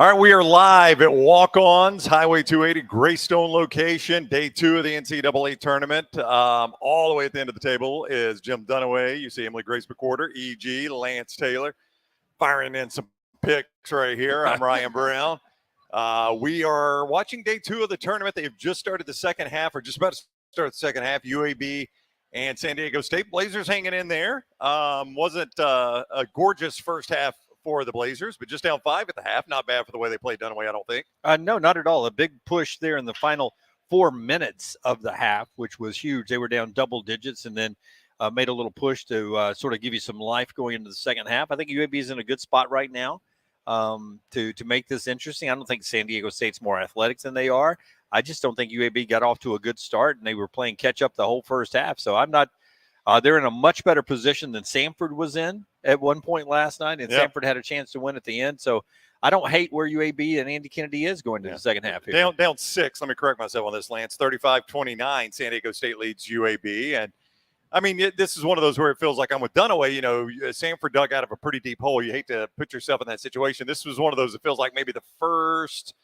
All right, we are live at Walk-Ons, Highway 280, Greystone location, day 2 of the NCAA Tournament. All the way at the end of the table is Jim Dunaway. You see Emily Grace McWhorter, EG, Lance Taylor, firing in some picks right here. I'm Ryan Brown. We are watching day 2 of the tournament. They've just started the second half, or just about to start the second half. UAB and San Diego State. Blazers hanging in there. Wasn't a gorgeous first half for the Blazers, but just down 5 at the half. Not bad for the way they played Dunaway, I don't think. No, not at all. A big push there in the final 4 minutes of the half, which was huge. They were down double digits and then made a little push to sort of give you some life going into the second half. I think UAB is in a good spot right now to make this interesting. I don't think San Diego State's more athletic than they are. I just don't think UAB got off to a good start, and they were playing catch up the whole first half. So I'm not they're in a much better position than Samford was in at one point last night, and Samford had a chance to win at the end. So I don't hate where UAB and Andy Kennedy is going to the second half here. Down 6. Let me correct myself on this, Lance. 35-29, San Diego State leads UAB. And, I mean, this is one of those where it feels like I'm with Dunaway. You know, Samford dug out of a pretty deep hole. You hate to put yourself in that situation. This was one of those that feels like maybe the first –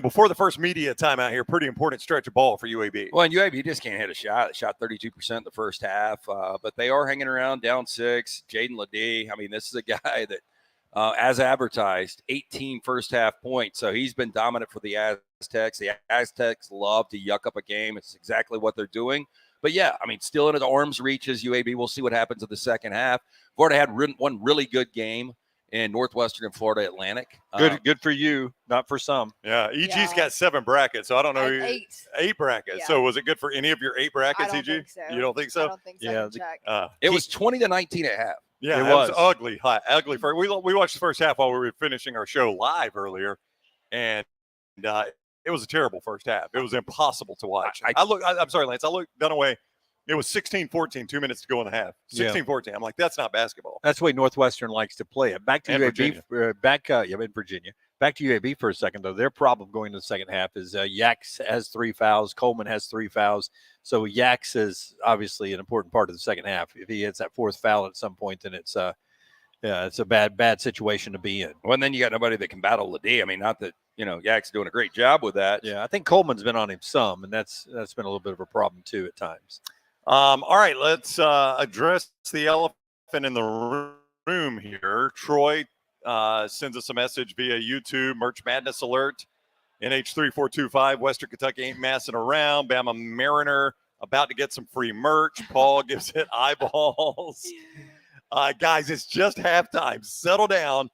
before the first media timeout here, pretty important stretch of ball for UAB. Well, and UAB just can't hit a shot. They shot 32% in the first half, but they are hanging around down 6. Jaden Ledee, I mean, this is a guy that, as advertised, 18 first half points. So he's been dominant for the Aztecs. The Aztecs love to yuck up a game. It's exactly what they're doing. But, yeah, I mean, still in the arm's reach is UAB. We'll see what happens in the second half. Florida had one really good game in Northwestern and Florida Atlantic. Good for you, not for some. Yeah, EG's got 7 brackets, so I don't know. 8 brackets. Yeah. So was it good for any of your 8 brackets, EG? Think so. You don't think so? I don't think so. Yeah. It was 20-19 at half. Yeah, it was ugly. Ugly. We watched the first half while we were finishing our show live earlier, and it was a terrible first half. It was impossible to watch. I'm sorry, Lance. I looked Dunaway. It was 16-14, 2 minutes to go in the half. 16-14. I'm like, that's not basketball. That's the way Northwestern likes to play it. Back to UAB, in Virginia. Back to UAB for a second, though. Their problem going to the second half is Yax has 3 fouls. Coleman has 3 fouls. So Yax is obviously an important part of the second half. If he hits that 4th foul at some point, then it's a bad situation to be in. Well, and then you got nobody that can battle Ledee. I mean, not that, Yax doing a great job with that. Yeah, I think Coleman's been on him some, and that's been a little bit of a problem, too, at times. All right, let's address the elephant in the room here. Troy sends us a message via YouTube, Merch Madness Alert, NH3425, Western Kentucky ain't messing around. Bama Mariner about to get some free merch. Paul gives it eyeballs. Guys, it's just halftime. Settle down.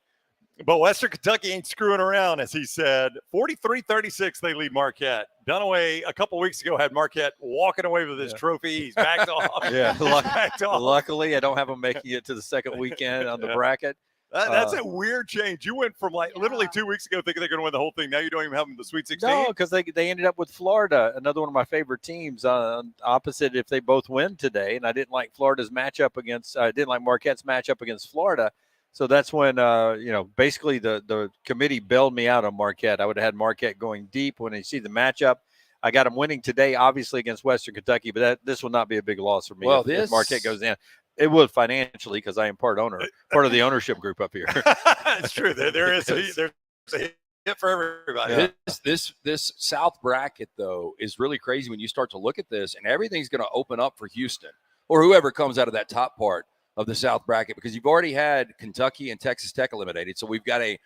But Western Kentucky ain't screwing around, as he said. 43-36, they lead Marquette. Dunaway a couple weeks ago had Marquette walking away with his trophy. He's backed off. Backed off. Luckily, I don't have him making it to the second weekend on the bracket. That's a weird change. You went from literally 2 weeks ago thinking they're going to win the whole thing. Now you don't even have them in the Sweet 16. No, because they ended up with Florida, another one of my favorite teams, opposite if they both win today. And I didn't like Marquette's matchup against Florida. So that's when, basically the committee bailed me out on Marquette. I would have had Marquette going deep when they see the matchup. I got them winning today, obviously, against Western Kentucky, but this will not be a big loss for me if Marquette goes in. It would financially because I am part of the ownership group up here. It's true. There's a hit for everybody. This South bracket, though, is really crazy when you start to look at this, and everything's going to open up for Houston or whoever comes out of that top part of the South bracket, because you've already had Kentucky and Texas Tech eliminated. So we've got a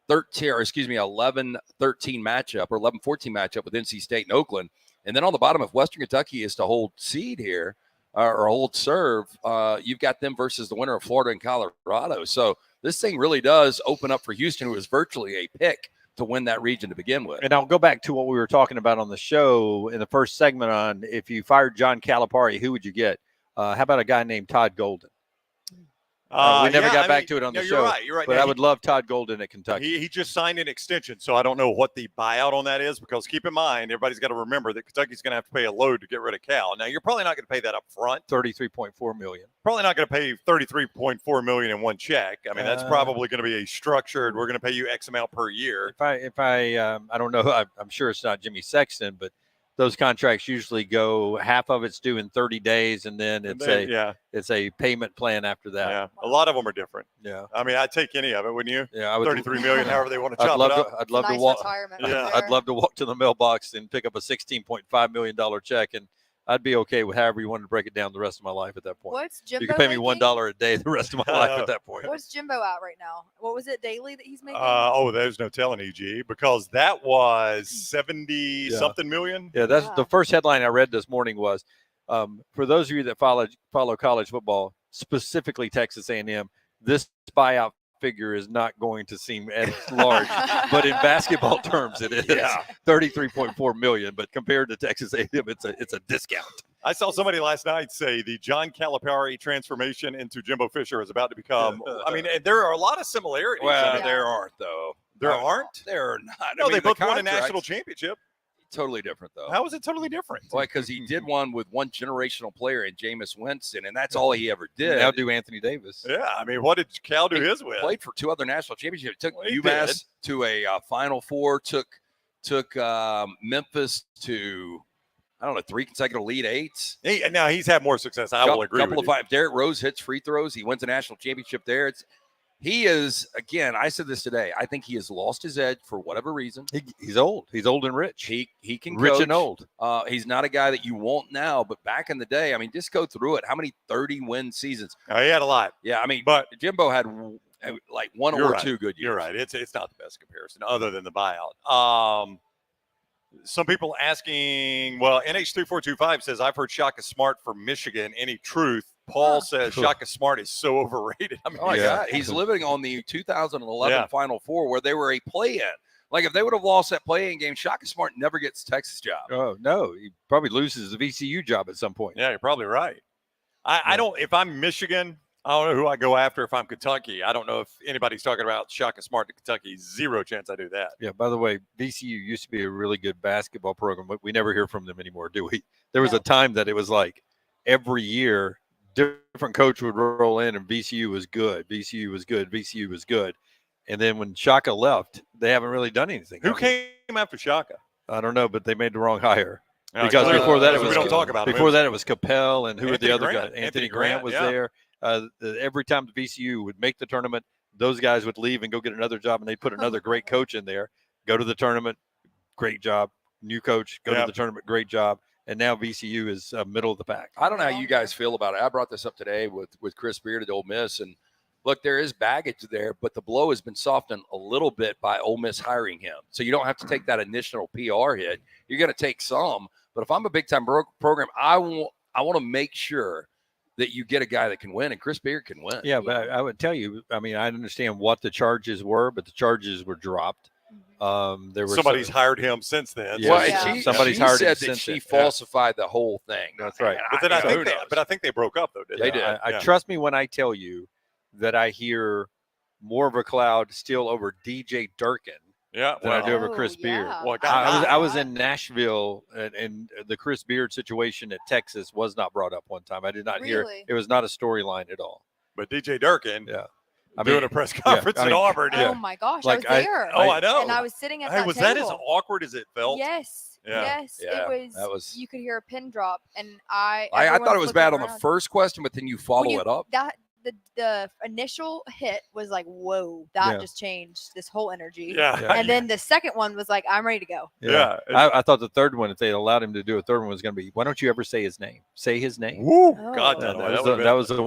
11-13 matchup or 11-14 matchup with NC State and Oakland. And then on the bottom, if Western Kentucky is to hold seed here or hold serve, you've got them versus the winner of Florida and Colorado. So this thing really does open up for Houston, who is virtually a pick to win that region to begin with. And I'll go back to what we were talking about on the show in the first segment on if you fired John Calipari, who would you get? How about a guy named Todd Golden? We never got back to it on the show. You're right. But I would love Todd Golden at Kentucky. He just signed an extension, so I don't know what the buyout on that is, because keep in mind, everybody's got to remember that Kentucky's going to have to pay a load to get rid of Cal. Now, you're probably not going to pay that up front. $33.4 million. Probably not going to pay $33.4 million in one check. I mean, that's probably going to be a structured, we're going to pay you X amount per year. If I don't know, I'm sure it's not Jimmy Sexton, but those contracts usually go, half of it's due in 30 days, and then it's a payment plan after that. Yeah, a lot of them are different. Yeah. I mean, I'd take any of it, wouldn't you? Yeah, I would. 33 million, however they want to chop it up. I'd love to nice walk. retirement Yeah. right I'd there. love to walk to the mailbox and pick up a $16.5 million check, and I'd be okay with however you wanted to break it down the rest of my life at that point. What's Jimbo You can pay me making? $1 a day the rest of my life at that point. What's Jimbo at right now? What was it daily that he's making? There's no telling, EG, because that was 70 something million. Yeah, that's Yeah. the first headline I read this morning was, for those of you that follow college football, specifically Texas A&M, this buyout figure is not going to seem as large, but in basketball terms, it is. Yeah. 33.4 million. But compared to Texas A&M, it's a discount. I saw somebody last night say the John Calipari transformation into Jimbo Fisher is about to become. I mean, there are a lot of similarities. Well, Yeah. there aren't though. There aren't. There are not. No, I mean, they the both won a contracts- national championship. Totally different though. How is it totally different? Why? Because he did one with one generational player in Jameis Winston, and that's all he ever did. Now do Anthony Davis. Yeah, I mean, what did Cal do his with? Played for 2 other national championships. Took Well, he UMass to a Final Four. Took Memphis to, I don't know, 3 consecutive Elite Eights. Now he's had more success. I will agree Couple with of you. five. Derrick Rose hits free throws. He wins a national championship there. He is, again, I said this today. I think he has lost his edge for whatever reason. He's old. He's old and rich. He can Rich coach. and old. He's not a guy that you want now, but back in the day, I mean, just go through it. How many 30-win seasons? Oh, he had a lot. Yeah, I mean, But Jimbo had like one You're or right. 2 good years. You're right. It's not the best comparison other than the buyout. Some people asking, well, NH3425 says, I've heard Shaka Smart from Michigan. Any truth? Paul says Shaka Smart is so overrated. I mean, Oh, my Yeah. God. He's living on the 2011 Yeah. Final Four where they were a play-in. Like, if they would have lost that play-in game, Shaka Smart never gets Texas job. Oh, no. He probably loses the VCU job at some point. yeah, you're probably right. I don't, if I'm Michigan, I don't know who I go after. If I'm Kentucky, I don't know if anybody's talking about Shaka Smart to Kentucky. Zero chance I do that. Yeah, by the way, VCU used to be a really good basketball program, but we never hear from them anymore, do we? There was a time that it was like every year, different coach would roll in and VCU was good. VCU was good. VCU was good. And then when Shaka left, they haven't really done anything. Who came after Shaka? I don't know, but they made the wrong hire. Because clearly, before that, it we was don't talk about him. before that it was Capel and who were the Anthony other Grant. guys? Anthony Grant was Grant, there. Every time the VCU would make the tournament, those guys would leave and go get another job, and they'd put another great coach in there. Go to the tournament, great job. New coach, go to the tournament, great job. And now VCU is middle of the pack. I don't know how you guys feel about it. I brought this up today with Chris Beard at Ole Miss, and look, there is baggage there, but the blow has been softened a little bit by Ole Miss hiring him. So you don't have to take that initial PR hit. You're going to take some, but if I'm a big-time program, I want to make sure that you get a guy that can win, and Chris Beard can win. Yeah, but I would tell you, I mean, I understand what the charges were, but the charges were dropped. There were Somebody's hired him since then. Yeah. Well, Yeah. and Somebody's she hired him said that since she then. falsified the whole thing. That's right. But then I who knows? think they broke up though. Didn't They they? did. I trust me when I tell you that I hear more of a cloud still over DJ Durkin Yeah. than I Well, do over Chris Beard. Yeah. Well, I was in Nashville, and the Chris Beard situation at Texas was not brought up one time. I did not hear Really? it was not a storyline at all. but DJ Durkin Yeah. doing a press conference I in mean, Auburn. Oh my gosh, Like, I was there. I know. And I was sitting at Hey, that was table. that as awkward as it felt? Yes. Yeah. Yes. Yeah, It was, that was- you could hear a pin drop, and I everyone thought it was looked bad on the around. first question, but then you follow you- it up. That the initial hit was like, whoa, that Yeah. just changed this whole energy. Yeah. Yeah. And then the second one was like, I'm ready to go. Yeah. I thought the third one, if they allowed him to do a third one, was going to be, why don't you ever say his name? Say his name. Woo. Oh. God, Yeah, no, that was the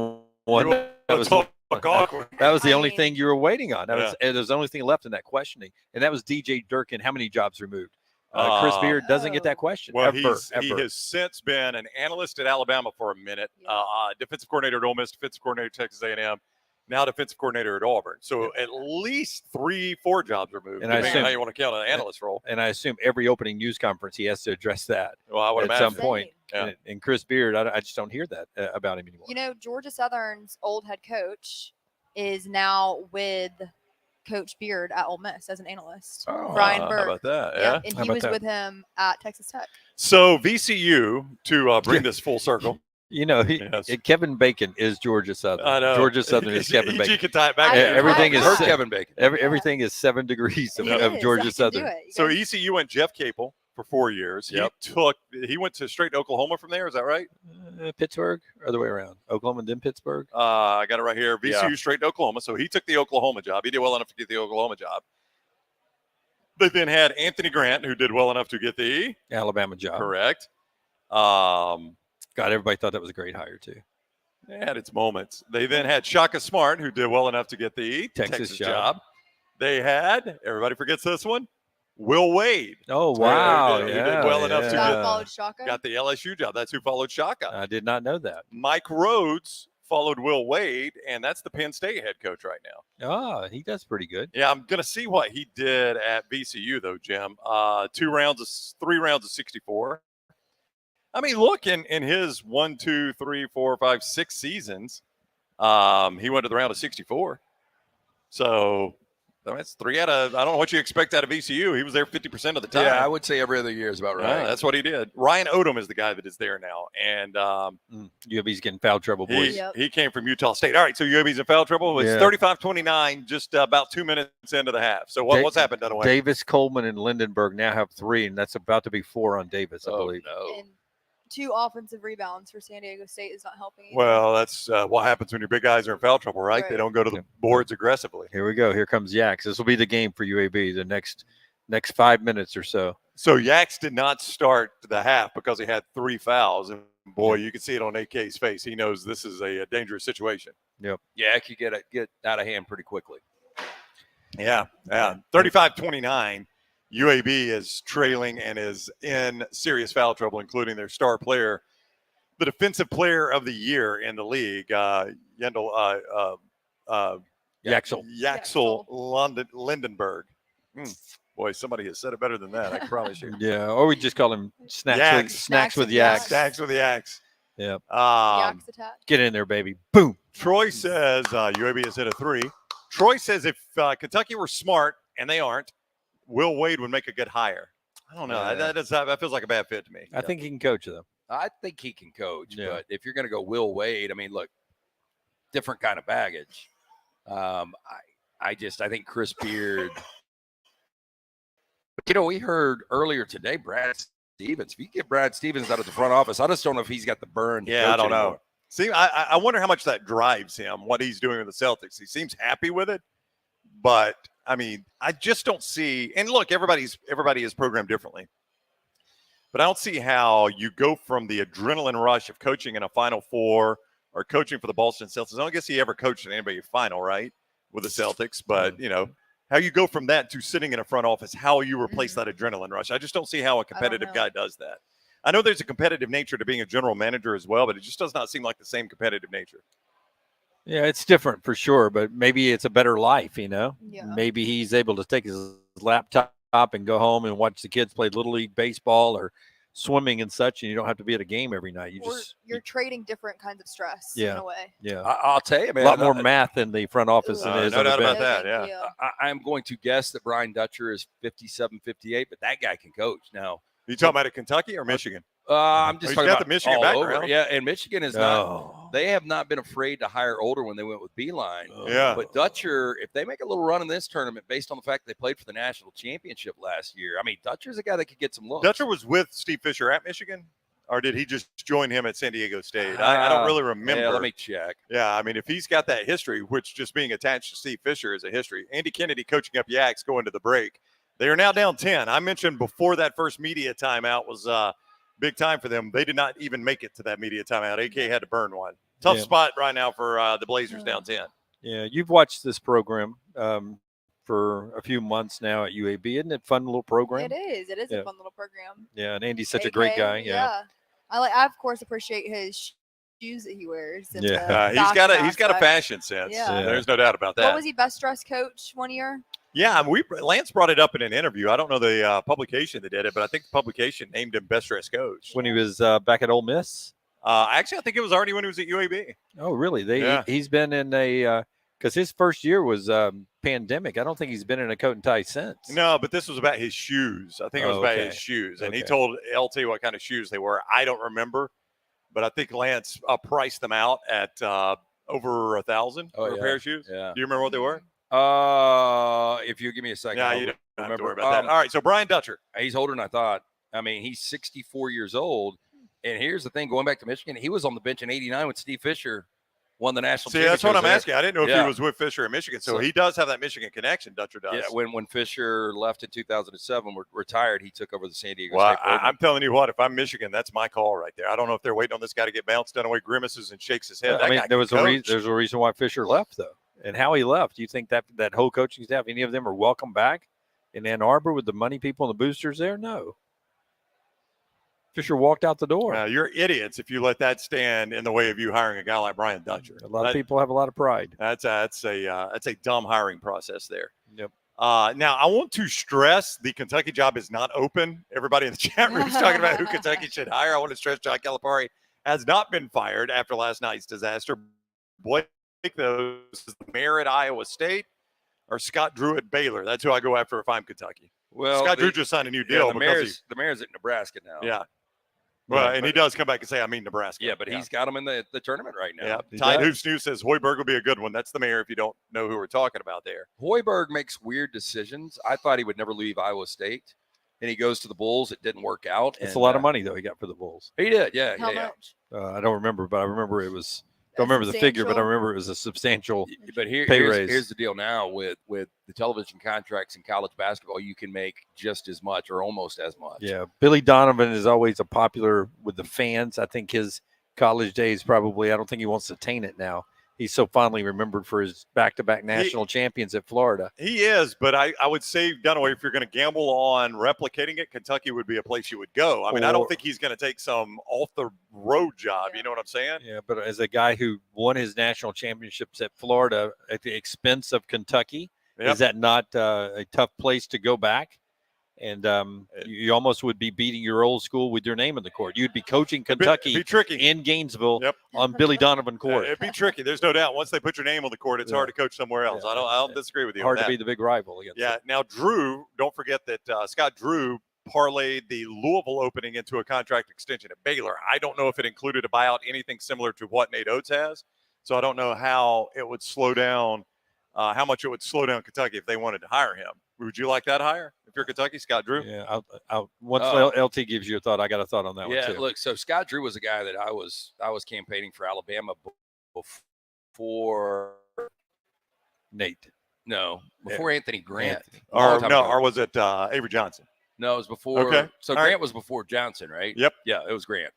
one. You That was, talk awkward. that was the I only mean- thing you were waiting on. That was the only thing left in that questioning, and that was DJ Durkin. How many jobs removed? Chris Beard doesn't get that question. Well, ever. he has since been an analyst at Alabama for a minute, Yeah. defensive coordinator at Ole Miss, defensive coordinator at Texas A&M, now defensive coordinator at Auburn. So at least 3-4 jobs removed, And I depending on assume- how you want to count an analyst role. And I assume every opening news conference he has to address that Well, I would at imagine. some point. Yeah. And Chris Beard, I just don't hear that about him anymore. You know, Georgia Southern's old head coach is now with Coach Beard at Ole Miss as an analyst. Brian How Burke. about that? Yeah, Yeah. and How he about was that? with him at Texas Tech. So VCU, to bring this full circle. You know, Yes. Kevin Bacon is Georgia Southern. I know. Georgia Southern is Kevin EG Bacon. can tie it back. I- to everything I is Heard heard Kevin Bacon. Everything is 7 degrees of It is. I Georgia can Southern. do it. You So guys- ECU went Jeff Capel, for 4 years. Yep. He went straight to Oklahoma from there. Is that right? Pittsburgh, or other way around? Oklahoma and then Pittsburgh. I got it right here. VCU Yeah. straight to Oklahoma. So he took the Oklahoma job. He did well enough to get the Oklahoma job. They then had Anthony Grant, who did well enough to get the Alabama job. correct. God, everybody thought that was a great hire too. It had its moments. They then had Shaka Smart, who did well enough to get the Texas job. They had, everybody forgets this one, Will Wade. Oh wow! Who did well enough to Scott get- followed Shaka. Got the LSU job. That's who followed Shaka. I did not know that. Mike Rhodes followed Will Wade, and that's the Penn State head coach right now. Oh, he does pretty good. Yeah, I'm going to see what he did at VCU, though, Jim. 3 rounds of 64. I mean, look, in his 1, 2, 3, 4, 5, 6 seasons, he went to the round of 64. So that's 3 out of, I don't know what you expect out of VCU. He was there 50% of the time. Yeah, I would say every other year is about right. Yeah, that's what he did. Ryan Odom is the guy that is there now. And UAB's getting foul trouble, boys. he came from Utah State. All right, so UAB's in foul trouble. It's Yeah. 35-29, just about 2 minutes into the half. So what's happened, Dunaway? Davis, Coleman, and Lindenberg now have 3, and that's about to be 4 on Davis, I believe. No. And 2 offensive rebounds for San Diego State is not helping. either. Well, that's what happens when your big guys are in foul trouble, right? They Right. don't go to the boards aggressively. Here we go. Here comes Yaks. This will be the game for UAB. The next 5 minutes or so. So Yaks did not start the half because he had 3 fouls. And boy, you can see it on AK's face. He knows this is a dangerous situation. Yeah, it could get out of hand pretty quickly. Yeah. 35-29. UAB is trailing and is in serious foul trouble, including their star player, the defensive player of the year in the league, Yaxel. Yaxel Lindenberg. Boy, somebody has said it better than that. I promise you. Yeah, or we just call him snacks Yaks. snacks with with Yaks. Stacks with the Yaks. Yeah. Yaks attack. Get in there, baby. Boom. Troy says UAB has hit a 3. Troy says if Kentucky were smart, and they aren't, Will Wade would make a good hire. I don't know. Yeah. That feels like a bad fit to me. I think he can coach them. I think he can coach, Yeah. but if you're going to go Will Wade, I mean, look, different kind of baggage. I think Chris Beard. We heard earlier today, Brad Stevens. If you get Brad Stevens out of the front office, I just don't know if he's got the burn. to Yeah, coach I don't know. anymore. See, I wonder how much that drives him, what he's doing with the Celtics. He seems happy with it, but I mean, I just don't see. And look, everybody is programmed differently, but I don't see how you go from the adrenaline rush of coaching in a Final Four or coaching for the Boston Celtics. I don't guess he ever coached in anybody final, right, with the Celtics. But how you go from that to sitting in a front office, how you replace that adrenaline rush. I just don't see how a competitive know. guy does that. I know there's a competitive nature to being a general manager as well, but it just does not seem like the same competitive nature. Yeah, it's different for sure, but maybe it's a better life, Yeah. Maybe he's able to take his laptop and go home and watch the kids play Little League baseball or swimming and such, and you don't have to be at a game every night. You're trading different kinds of stress in a way. Yeah. I'll tell you, man. A lot more math in the front office than No it is doubt on the about bench. that, Thank yeah. you. I'm going to guess that Brian Dutcher is 57, 58, but that guy can coach. Now, You talking about at Kentucky or Michigan? I'm just He's talking got about the Michigan all over. background. Yeah, and Michigan is not. Oh. They have not been afraid to hire older when they went with Beeline. Yeah. But Dutcher, if they make a little run in this tournament based on the fact they played for the national championship last year, I mean, Dutcher's a guy that could get some looks. Dutcher was with Steve Fisher at Michigan, or did he just join him at San Diego State? I don't really remember. Yeah, let me check. Yeah, I mean, if he's got that history, which just being attached to Steve Fisher is a history. Andy Kennedy coaching up Yaks going to the break. They are now down 10. I mentioned before that first media timeout was big time for them. They did not even make it to that media timeout. AK had to burn one. Tough spot right now for the Blazers down 10. Yeah, you've watched this program for a few months now at UAB. Isn't it a fun little program? It is. It is Yeah. a fun little program. Yeah, and Andy's such a great AK, guy. Yeah. I of course appreciate his shoes that he wears. And Yeah. the He's got a aspect. fashion sense. Yeah. There's no doubt about that. What was he, best dressed coach one year? Yeah, Lance brought it up in an interview. I don't know the publication that did it, but I think the publication named him best dressed coach. When he was back at Ole Miss. Actually, I think it was already when he was at UAB. Oh, really? Yeah. He's been in a because his first year was pandemic. I don't think he's been in a coat and tie since. No, but this was about his shoes. I think it was about his shoes. And he Okay. told LT what kind of shoes they were. I don't remember, but I think Lance priced them out at over $1,000 for a pair of shoes. Yeah. Do you remember what they were? If you give me a second, Yeah, I'll you don't have to remember. worry about that. All right, so Brian Dutcher. He's older than I thought. I mean, he's 64 years old. And here's the thing, going back to Michigan, he was on the bench in '89 when Steve Fisher won the national championship. See, that's what I'm asking. I didn't know if Yeah. he was with Fisher in Michigan. So he does have that Michigan connection, Dutcher does. Yeah, when Fisher left in 2007, retired, he took over the San Diego Well, State program. I'm telling you what, if I'm Michigan, that's my call right there. I don't know if they're waiting on this guy to get bounced. Dunaway grimaces and shakes his head. I mean, there's a reason why Fisher left, though. And how he left. Do you think that whole coaching staff, any of them are welcome back in Ann Arbor with the money people and the boosters there? No. Fisher walked out the door. You're idiots if you let that stand in the way of you hiring a guy like Brian Dutcher. A lot of people have a lot of pride. That's a dumb hiring process there. Yep. Now, I want to stress the Kentucky job is not open. Everybody in the chat room is talking about who Kentucky should hire. I want to stress John Calipari has not been fired after last night's disaster. Blake, though, is the mayor at Iowa State or Scott Drew at Baylor. That's who I go after if I'm Kentucky. Well, Scott Drew just signed a new deal. The mayor's at Nebraska now. Yeah. Well, and he does come back and say, I mean Nebraska. Yeah, but he's got him in the tournament right now. Yeah. Tide Hoops News says Hoiberg will be a good one. That's the mayor if you don't know who we're talking about there. Hoiberg makes weird decisions. I thought he would never leave Iowa State. And he goes to the Bulls. It didn't work out. It's a lot of money, though, he got for the Bulls. He did, yeah. How much? I don't remember, but I remember it was – don't remember the figure, but I remember it was a substantial but pay raise. Here's the deal now with the television contracts in college basketball, you can make just as much or almost as much. Yeah, Billy Donovan is always a popular with the fans. I think his college days probably – I don't think he wants to taint it now. He's so fondly remembered for his back-to-back national champions at Florida. He is, but I would say, Dunaway, if you're going to gamble on replicating it, Kentucky would be a place you would go. I mean, I don't think he's going to take some off-the-road job. Yeah. You know what I'm saying? Yeah, but as a guy who won his national championships at Florida at the expense of Kentucky, is that not a tough place to go back? And you almost would be beating your old school with your name in the court. You'd be coaching Kentucky be tricky. in Gainesville on Billy Donovan court. It'd be tricky. There's no doubt. Once they put your name on the court, it's hard to coach somewhere else. I don't disagree with you. Hard on to that. be the big rival against. Yeah. Now, Drew, don't forget that Scott Drew parlayed the Louisville opening into a contract extension at Baylor. I don't know if it included a buyout, anything similar to what Nate Oates has. So I don't know how it would slow down, how much it would slow down Kentucky if they wanted to hire him. Would you like that hire if you're Kentucky, Scott Drew? Yeah. Once LT gives you a thought, I got a thought on that one too. Yeah, look, so Scott Drew was a guy that I was campaigning for Alabama before Nate. No, before Anthony Grant. Or was it Avery Johnson? No, it was before. Okay. So Grant was before Johnson, right? Yep. Yeah, it was Grant.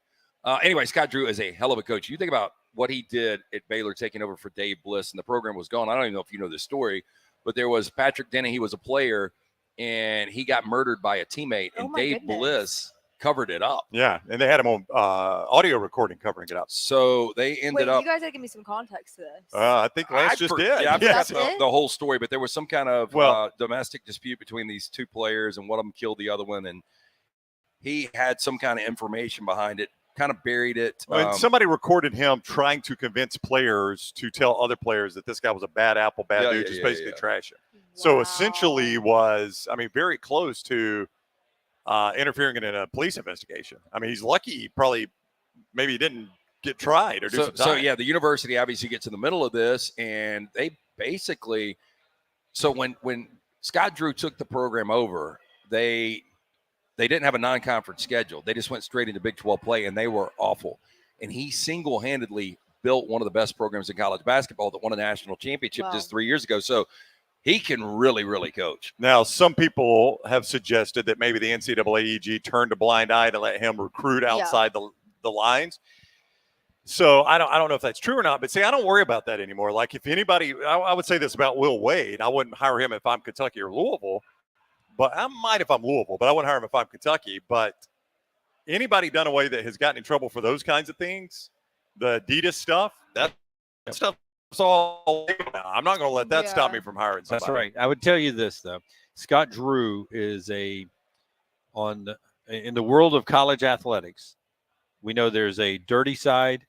Anyway, Scott Drew is a hell of a coach. You think about what he did at Baylor, taking over for Dave Bliss, and the program was gone. I don't even know if you know this story, but there was Patrick Denny. He was a player, and he got murdered by a teammate, and Dave Bliss covered it up. Yeah, and they had him on audio recording covering it up. So they ended up. You guys got to give me some context to this. I think Lance just did. Yeah, I forgot the whole story, but there was some kind of domestic dispute between these two players, and one of them killed the other one, and he had some kind of information behind it. Kind of buried it. And somebody recorded him trying to convince players to tell other players that this guy was a bad apple, bad dude, just basically trash him. Wow. So essentially was, very close to interfering in a police investigation. I mean, he's lucky maybe he didn't get tried or do some time. So, yeah, the university obviously gets in the middle of this, and they basically – so when Scott Drew took the program over, they didn't have a non-conference schedule. They just went straight into Big 12 play, and they were awful. And he single-handedly built one of the best programs in college basketball that won a national championship just 3 years ago. So he can really, really coach. Now, some people have suggested that maybe the NCAA EG turned a blind eye to let him recruit outside the lines. So I don't know if that's true or not, but see, I don't worry about that anymore. Like if anybody, I would say this about Will Wade. I wouldn't hire him if I'm Kentucky or Louisville. But I might if I'm Louisville, but I wouldn't hire him if I'm Kentucky. But anybody Dunaway that has gotten in trouble for those kinds of things, the Adidas stuff, that stuff's all now. I'm not going to let that stop me from hiring somebody. That's right. I would tell you this, though. Scott Drew is in the world of college athletics, we know there's a dirty side,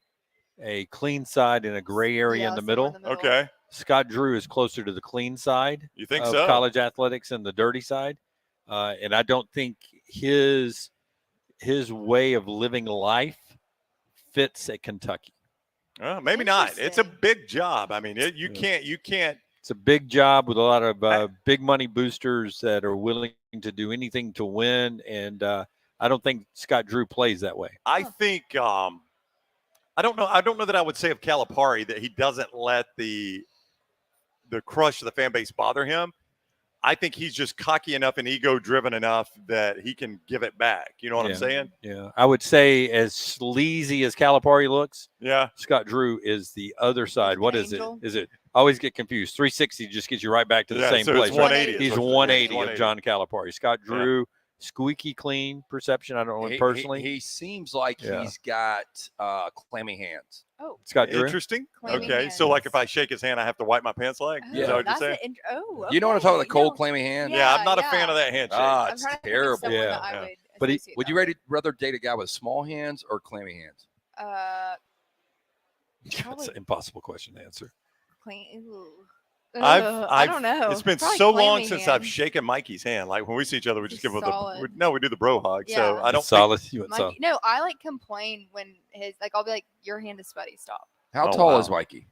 a clean side, and a gray area in the middle. Okay. Scott Drew is closer to the clean side. You think of so? College athletics and the dirty side, and I don't think his way of living life fits at Kentucky. Maybe not. It's a big job. I mean, you can't. It's a big job with a lot of big money boosters that are willing to do anything to win. And I don't think Scott Drew plays that way. I think I don't know. I don't know that I would say of Calipari that he doesn't let the crush of the fan base bother him. I think he's just cocky enough and ego driven enough that he can give it back. You know what I'm saying? Yeah. I would say as sleazy as Calipari looks, Yeah. Scott Drew is the other side. What is Angel? it? Is it? I always get confused. 360 just gets you right back to the same so place. It's right? 180. He's 180 of John Calipari. Scott Drew, squeaky clean perception. I don't know him personally. He seems like he's got clammy hands. Oh, Scott Drew. Interesting. Clammy Okay. hands. So, like, if I shake his hand, I have to wipe my pants leg? Oh, Is that what you're that's saying? okay. You know what I'm talking about? The cold, No. clammy hand? Yeah, I'm not a yeah. fan of that handshake. Ah, I'm it's trying to think of terrible. someone Yeah, that I yeah. would But associate Would that you rather date a guy with small hands or clammy hands? with. That's Probably an impossible question to answer. clean. Ooh. I don't know. It's been Probably so long clammy since I've hands. shaken Mikey's hand. Like when we see each other, we just Just give him solid. we do the bro hug. So Yeah. I don't think, solid. You went Mikey, solid. no, I like complain when I'll be like, your hand is sweaty. Stop. How Oh, tall wow. is Mikey?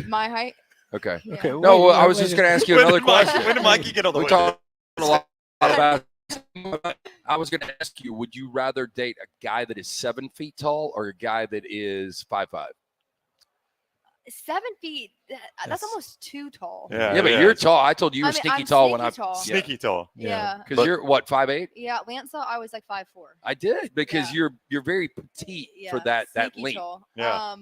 My height. Okay. Yeah. Okay. No, wait, I was wait, just wait. going to ask you when another did Mike- question. when did Mikey get on the We window? talked a lot about. I was going to ask you: would you rather date a guy that is 7 feet tall or a guy that is 5'5"? 7 feet. That's That's- almost too tall. Yeah, Yeah, but yeah. you're tall. I told you you were I mean, sneaky I'm tall when I. sneaky tall. Sneaky tall. Yeah. Because But- you're what 5'8"? Yeah. Lance thought I was like 5'4". I did because Yeah. you're very petite for Yeah, that sneaky length. tall. Yeah.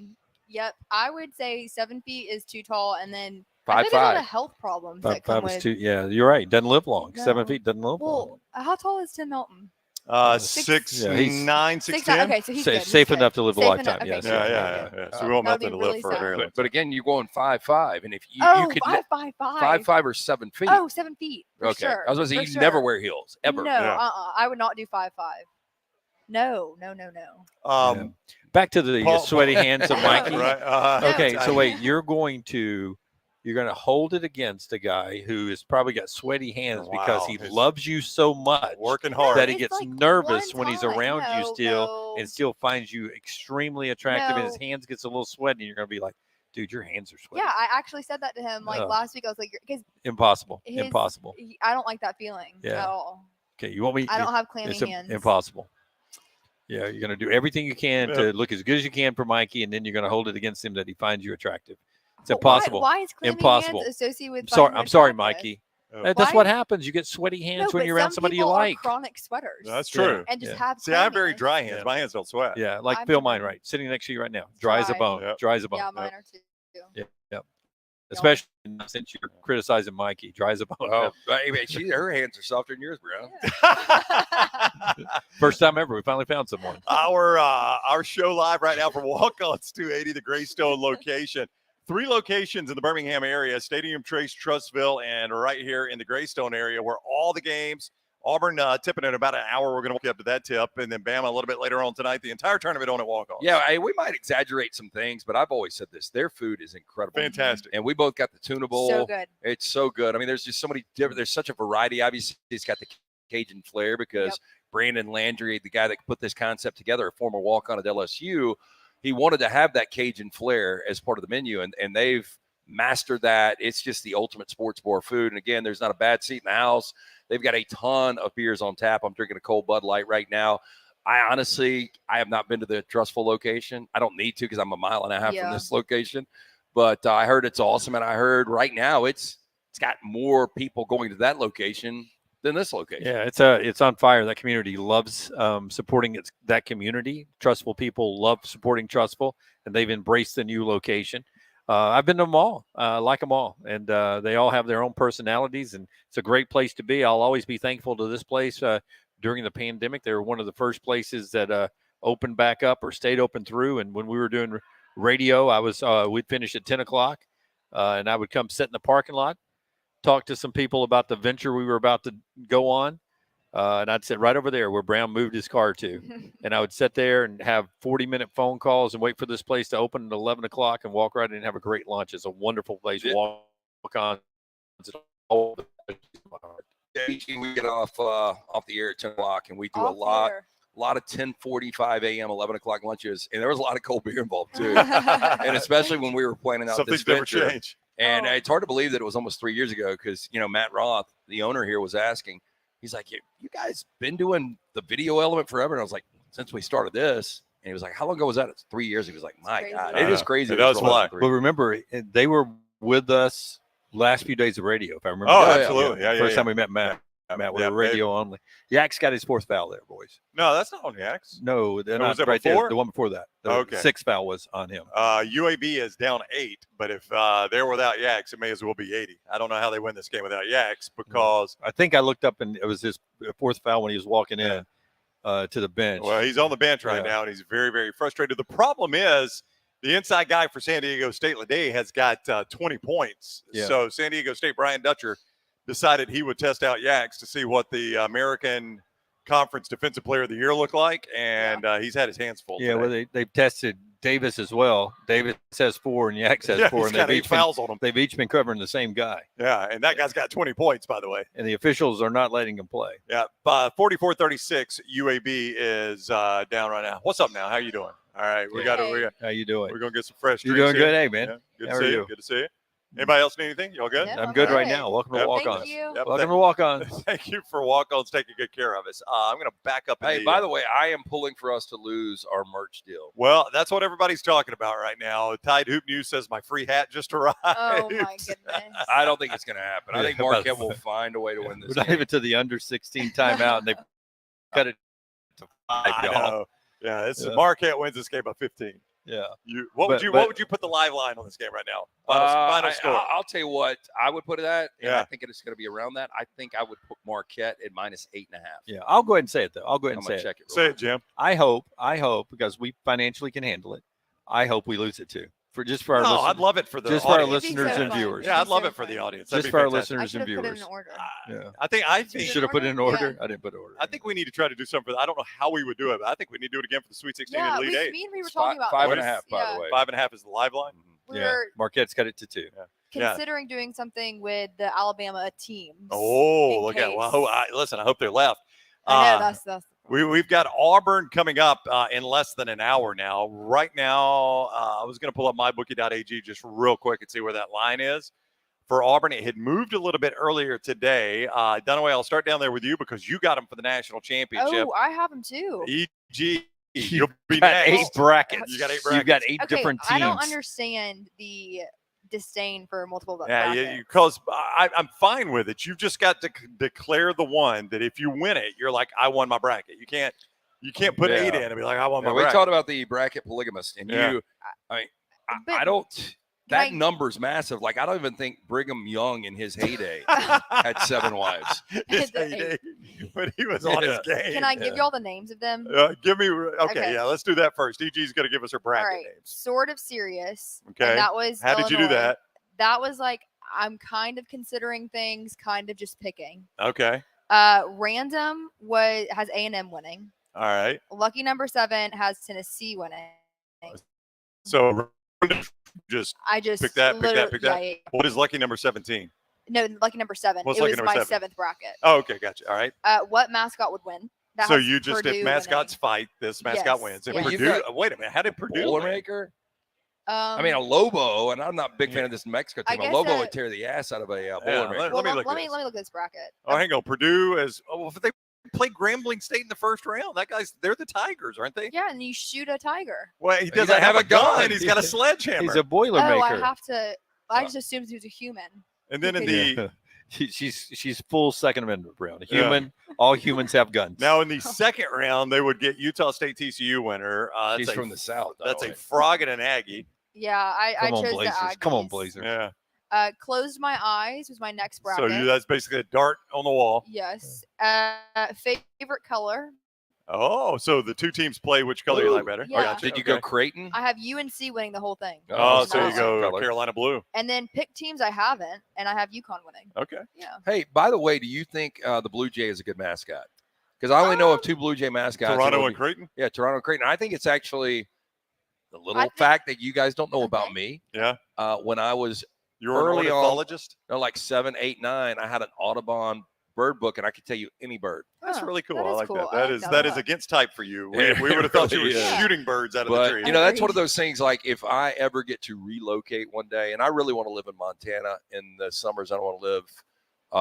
Yep. I would say 7 feet is too tall, and then I 5'5". think there's a lot of health problems that come Five is with. too. Yeah, you're right. Doesn't live long. 7 No. feet doesn't live long. Well, how tall is Tim Melton? 6'9", Yeah, he's- 6'10". Okay, so he's Safe- good. safe He's enough good. to live a Safe lifetime, enough. yes. Okay, Yeah, good, yeah, good, good. yeah. So we want That would nothing be to live really for a very sad. long But again, you're going 5'5", and if you Oh, could 5'5". 5'5" or 7 feet. Oh, 7 feet. For okay. Sure. I was going to say for you never sure. wear heels ever. No, Yeah. I would not do 5'5". No. Back to the Paul- sweaty hands of Mikey. right? No. Okay, so wait, you're going to hold it against a guy who has probably got sweaty hands because Wow. he He's loves you so much working hard. that he It's gets like nervous one when he's time. around you No, still no. and still finds you extremely attractive and his No. hands gets a little sweaty and you're going to be like, dude, your hands are sweaty. Yeah, I actually said that to him like Oh. last week. I was like, because Impossible. Impossible. I don't like that feeling Yeah. at all. Okay, you want me? I don't have clammy It's hands. impossible. Yeah, you're going to do everything you can Yeah. to look as good as you can for Mikey, and then you're going to hold it against him that he finds you attractive. It's But impossible. Why is clammy Impossible. hands associated with? I'm sorry. finding I'm sorry, attractive? Mikey. Oh. That's Why- what happens. You get sweaty hands No, when but you're around some somebody you people are like. chronic sweaters. That's true. And just Yeah. have. See, I have very clamminess. dry hands. Yeah. My hands don't sweat. Yeah, like I've Phil never- mine, right? Sitting next to you right now. Dry as a Dry. bone. Yep. Dry as a bone. Yeah, mine are too. Especially since you're criticizing Mikey. Dry as a bone. Oh, baby, her hands are softer than yours, bro. First time ever. We finally found someone. Our show live right now from Walk-Ons 280, the Greystone location. 3 locations in the Birmingham area: Stadium Trace, Trustville, and right here in the Greystone area, where all the games. Auburn tipping in about an hour. We're going to walk you up to that tip, and then Bama a little bit later on tonight. The entire tournament on at Walk-Ons. Yeah, we might exaggerate some things, but I've always said this: their food is incredible, Fantastic. and we both got the tuna bowl. So good. It's so good. I mean, there's just so many different. There's such a variety. Obviously, it's got the Cajun flair because Yep. Brandon Landry, the guy that put this concept together, a former walk-on at LSU, he wanted to have that Cajun flair as part of the menu, and they've mastered that. It's just the ultimate sports bar food. And again, there's not a bad seat in the house. They've got a ton of beers on tap. I'm drinking a cold Bud Light right now. I have not been to the Trustful location. I don't need to because I'm a mile and a half from Yeah. this location. But I heard it's awesome, and I heard right now it's got more people going to that location than this location. Yeah, it's on fire. That community loves supporting that community. Trustful people love supporting Trustful, and they've embraced the new location. I've been to them all, like them all, and they all have their own personalities, and it's a great place to be. I'll always be thankful to this place. During the pandemic, they were one of the first places that opened back up or stayed open through. And when we were doing radio, we'd finish at 10 o'clock, and I would come sit in the parking lot, talk to some people about the venture we were about to go on. And I'd sit right over there where Brown moved his car to. And I would sit there and have 40-minute phone calls and wait for this place to open at 11 o'clock and walk right in and have a great lunch. It's a wonderful place. Yeah. Walk-Ons. We get off the air at 10 o'clock, and we do Off a lot here. of 10:45 a.m., 11 o'clock lunches, and there was a lot of cold beer involved too. And especially when we were planning out Some this things never venture. change. And Oh. it's hard to believe that it was almost 3 years ago because, Matt Roth, the owner here, was asking, He's like, you guys been doing the video element forever? And I was like, since we started this. And he was like, how long ago was that? It's 3 years. He was like, my crazy. God, it is crazy. It does it's rolling fly. for 3 But remember, they were with us last few days of radio, if I remember. Oh, correctly. absolutely. Yeah, First yeah. time we met Matt. Matt, we were radio only. Yak's got his 4th foul there, boys. No, that's not on Yaks. No, they're was not it right before? there. The one before that. The Okay. 6th foul was on him. UAB is down 8, but if they're without Yaks, it may as well be 80. I don't know how they win this game without Yaks because I think I looked up and it was his 4th foul when he was walking in to the bench. well, he's on the bench right now and he's very, very frustrated. The problem is the inside guy for San Diego State, Lede, has got 20 points. Yeah. So San Diego State, Brian Dutcher, decided he would test out Yaks to see what the American Conference Defensive Player of the Year looked like, and he's had his hands full. Yeah, today. well, they've tested Davis as well. Davis says 4 and Yak says 4, he's and got 8 fouls on him. they've each been covering the same guy. Yeah, and that guy's got 20 points, by the way. And the officials are not letting him play. Yeah, 44-36, UAB is down right now. What's up now? How you doing? All right, we got How you doing? we're gonna get some fresh. You're drinks doing good, here. hey man. Yeah, good How to are see you? you. Good to see you. Anybody else need anything? Y'all good? Yep, I'm I'm good right good. now. Welcome to Yep. Walk-Ons. Thank you. Yep, Welcome to Walk-Ons. Thank you for Walk-Ons taking good care of us. I'm gonna back up. Hey, by the way, I am pulling for us to lose our merch deal. well, that's what everybody's talking about right now. Tide Hoop News says my free hat just arrived. Oh my goodness. I don't think it's going to happen. I think Yeah, Marquette will find a way to win this We're not game. even to the under 16 timeout, and they cut it to 5. I y'all. know. Yeah, this is Yeah. Marquette wins this game by 15. Yeah. What But- would you put the live line on this game right now? Final score. I'll tell you what I would put it at, and Yeah. I think it's going to be around that. I think I would put Marquette at -8.5. Yeah. I'll go ahead and say it, though. I'll go ahead I'm and going say to it. check it. real Say quick. it, Jim. I hope, because we financially can handle it, I hope we lose it too. For our No, listeners. I'd love it for the Just for our audience. It'd be listeners so and fun. viewers. Yeah, I'd love So it for the fun. audience. That'd Just be for our fantastic. listeners I and should have put it viewers. in order. Yeah. I think You Should have put it in order. Yeah. I didn't put order. I think we need to try to do something for that. I don't know how we would do it, but I think we need to do it again for the Sweet 16 Yeah, and Elite 8. me and we were It's talking about five and a this. half, by Yeah. the way. 5.5 is the live line. We Yeah. were Marquette's cut it to 2. Yeah. considering doing something with the Alabama teams. Oh, in look at case. well. Listen, I hope they're left. I know that's We've got Auburn coming up in less than an hour now. Right now, I was going to pull up mybookie.ag just real quick and see where that line is. For Auburn, it had moved a little bit earlier today. Dunaway, I'll start down there with you because you got them for the national championship. Oh, I have them too. EG, you'll be Got next. 8 brackets. You got 8 You've got brackets. 8 Okay, different teams. I don't understand the disdain for multiple Yeah, brackets. because I'm fine with it. You've just got to declare the one that if you win it, you're like, I won my bracket. You can't put Yeah. 8 in and be like, I won my we bracket. talked about the bracket polygamist, and Yeah. But I don't. can That I- number's massive. Like I don't even think Brigham Young in his heyday had 7 wives. His The heyday, when he was on his game. Can I give y'all the names of them? Give me Okay. Yeah, let's do that first. EG's going to give us her All bracket right. names. Sort of serious. Okay. And that was How did you do Illinois. that? That was like I'm kind of considering things, kind of just picking. Okay. Random has A&M winning. All right. Lucky number 7 has Tennessee winning. So just I just pick that. literally- yeah, yeah. What is lucky number 17? No, lucky number 7. What's it lucky was number my 7? 7th bracket. Oh, okay, gotcha. All right. What mascot would win? That So has you just Purdue if mascots winning. fight, this mascot Yes, wins. And yeah. Well, you've Purdue. got Wait a minute. How did Purdue? win? Boilermaker. I mean, a Um, Lobo, and I'm not a big fan of this Mexico I team. A guess Lobo that- would tear the ass out of a Yeah, Boilermaker. let well, me let, look let at me this. let me look at this bracket. Oh, hang on. Purdue is. Oh, if they play Grambling State in the first round, they're the Tigers, aren't they? Yeah, and you shoot a tiger. Well, he doesn't doesn't have a gun. gun. He's got a sledgehammer. He's a Oh, I Boilermaker. have to. I just assumed he was a human. and then in the She's full Second Amendment, Brown. A Yeah. human. All humans have guns. now in the second round, they would get Utah State TCU winner. She's from the South. by That's the a way. frog and an Aggie. Yeah, I Come on, chose the Blazers. Aggies. Come on, Blazers. Yeah. Closed my eyes was my next So bracket. that's basically a dart on the wall. Yes. Favorite color. Oh, so the two teams play which color you like Ooh, better? yeah. I got Did you okay. go Creighton? I have UNC winning the whole thing. Oh, Oh, so you nice. go Color. Carolina blue. And then pick teams I haven't, and I have UConn winning. Okay. Yeah. Hey, by the way, do you think the Blue Jay is a good mascot? Because I only know of 2 Blue Jay mascots. Toronto It'll and be- Creighton. Yeah, Toronto and Creighton. I think it's actually the little I think- fact that you guys don't know about Okay. me. Yeah. When I was You're an Early on- ornithologist. like 7, 8, 9, I had an Audubon bird book, and I could tell you any bird. That's Oh, really cool. that I is like cool. that. I That like is that that a is lot. against type for you. Yeah, We would have thought you were really is. shooting birds out of the But tree. you know, that's agree. one of those things. Like if I ever get to relocate one day, and I really want to live in Montana in the summers, I don't want to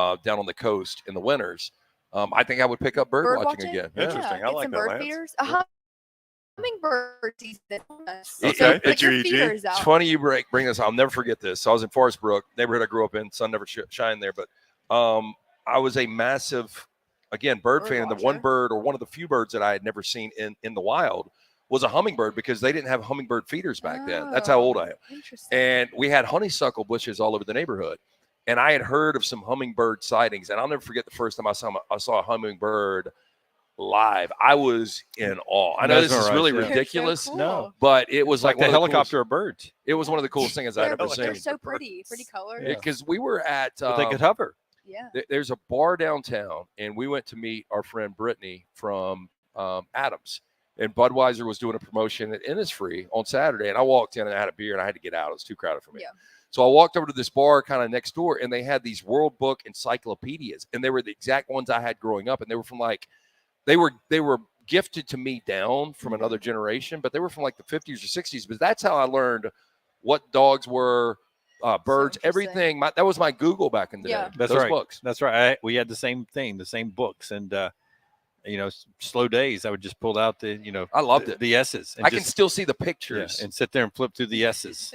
live down on the coast in the winters. I think I would pick up bird watching again. Yeah. Interesting. I Get like some that, bird Lance. feeders. A hummingbird season. Okay. So put Thank you, your EG. feeders It's out. funny you bring this. I'll never forget this. So I was in Forest Brook, neighborhood I grew up in. Sun never shined there, but I was a massive, again, bird fan. And the one watcher. bird, or one of the few birds that I had never seen in the wild, was a hummingbird, because they didn't have hummingbird feeders back then. That's how old I am. Interesting. And we had honeysuckle bushes all over the neighborhood. And I had heard of some hummingbird sightings. And I'll never forget the first time I saw a hummingbird live. I was in awe. I know this is really Mesmerized, yeah. ridiculous, They're so No. cool. but it was Like the one of the helicopter of birds. coolest, it was one of the coolest things I'd ever They're seen. so pretty colors. Yeah. Because we were at But they could hover. Yeah. there's a bar downtown, and we went to meet our friend Brittany from Adams. And Budweiser was doing a promotion at Innisfree on Saturday, and I walked in and I had a beer and I had to get out. It was too crowded for me. Yeah. So I walked over to this bar kind of next door, and they had these World Book encyclopedias, and they were the exact ones I had growing up, and they were from they were gifted to me down from another generation, but they were from like the 50s or 60s. But that's how I learned what dogs were, birds, interesting. everything. That was my Google back in the Yeah. day. That's Those right. books. That's right. We had the same thing, the same books, and slow days. I would just pull out I loved it. the S's. And I can just, still see the yeah, pictures. and sit there and flip through the S's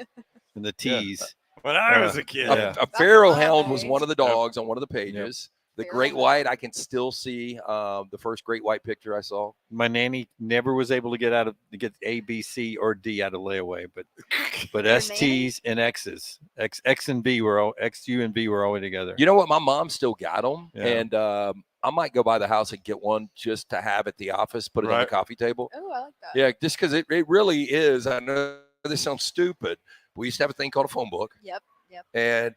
and the T's. When I was a kid. Yeah. A feral my hound was age. one of the dogs on one of the pages. The Feral great hound. white, I can still see the first great white picture I saw. My nanny never was able to get A, B, C, or D out of layaway, but Your S, T's, and X's. X and B were X, U, and B were always together. You know what? My mom still got them, Yeah. and I might go by the house and get one just to have at the office, put it on the Right. coffee table. Oh, I like that. Yeah, just because it really is. I know this sounds stupid. We used to have a thing called a phone book, Yep. and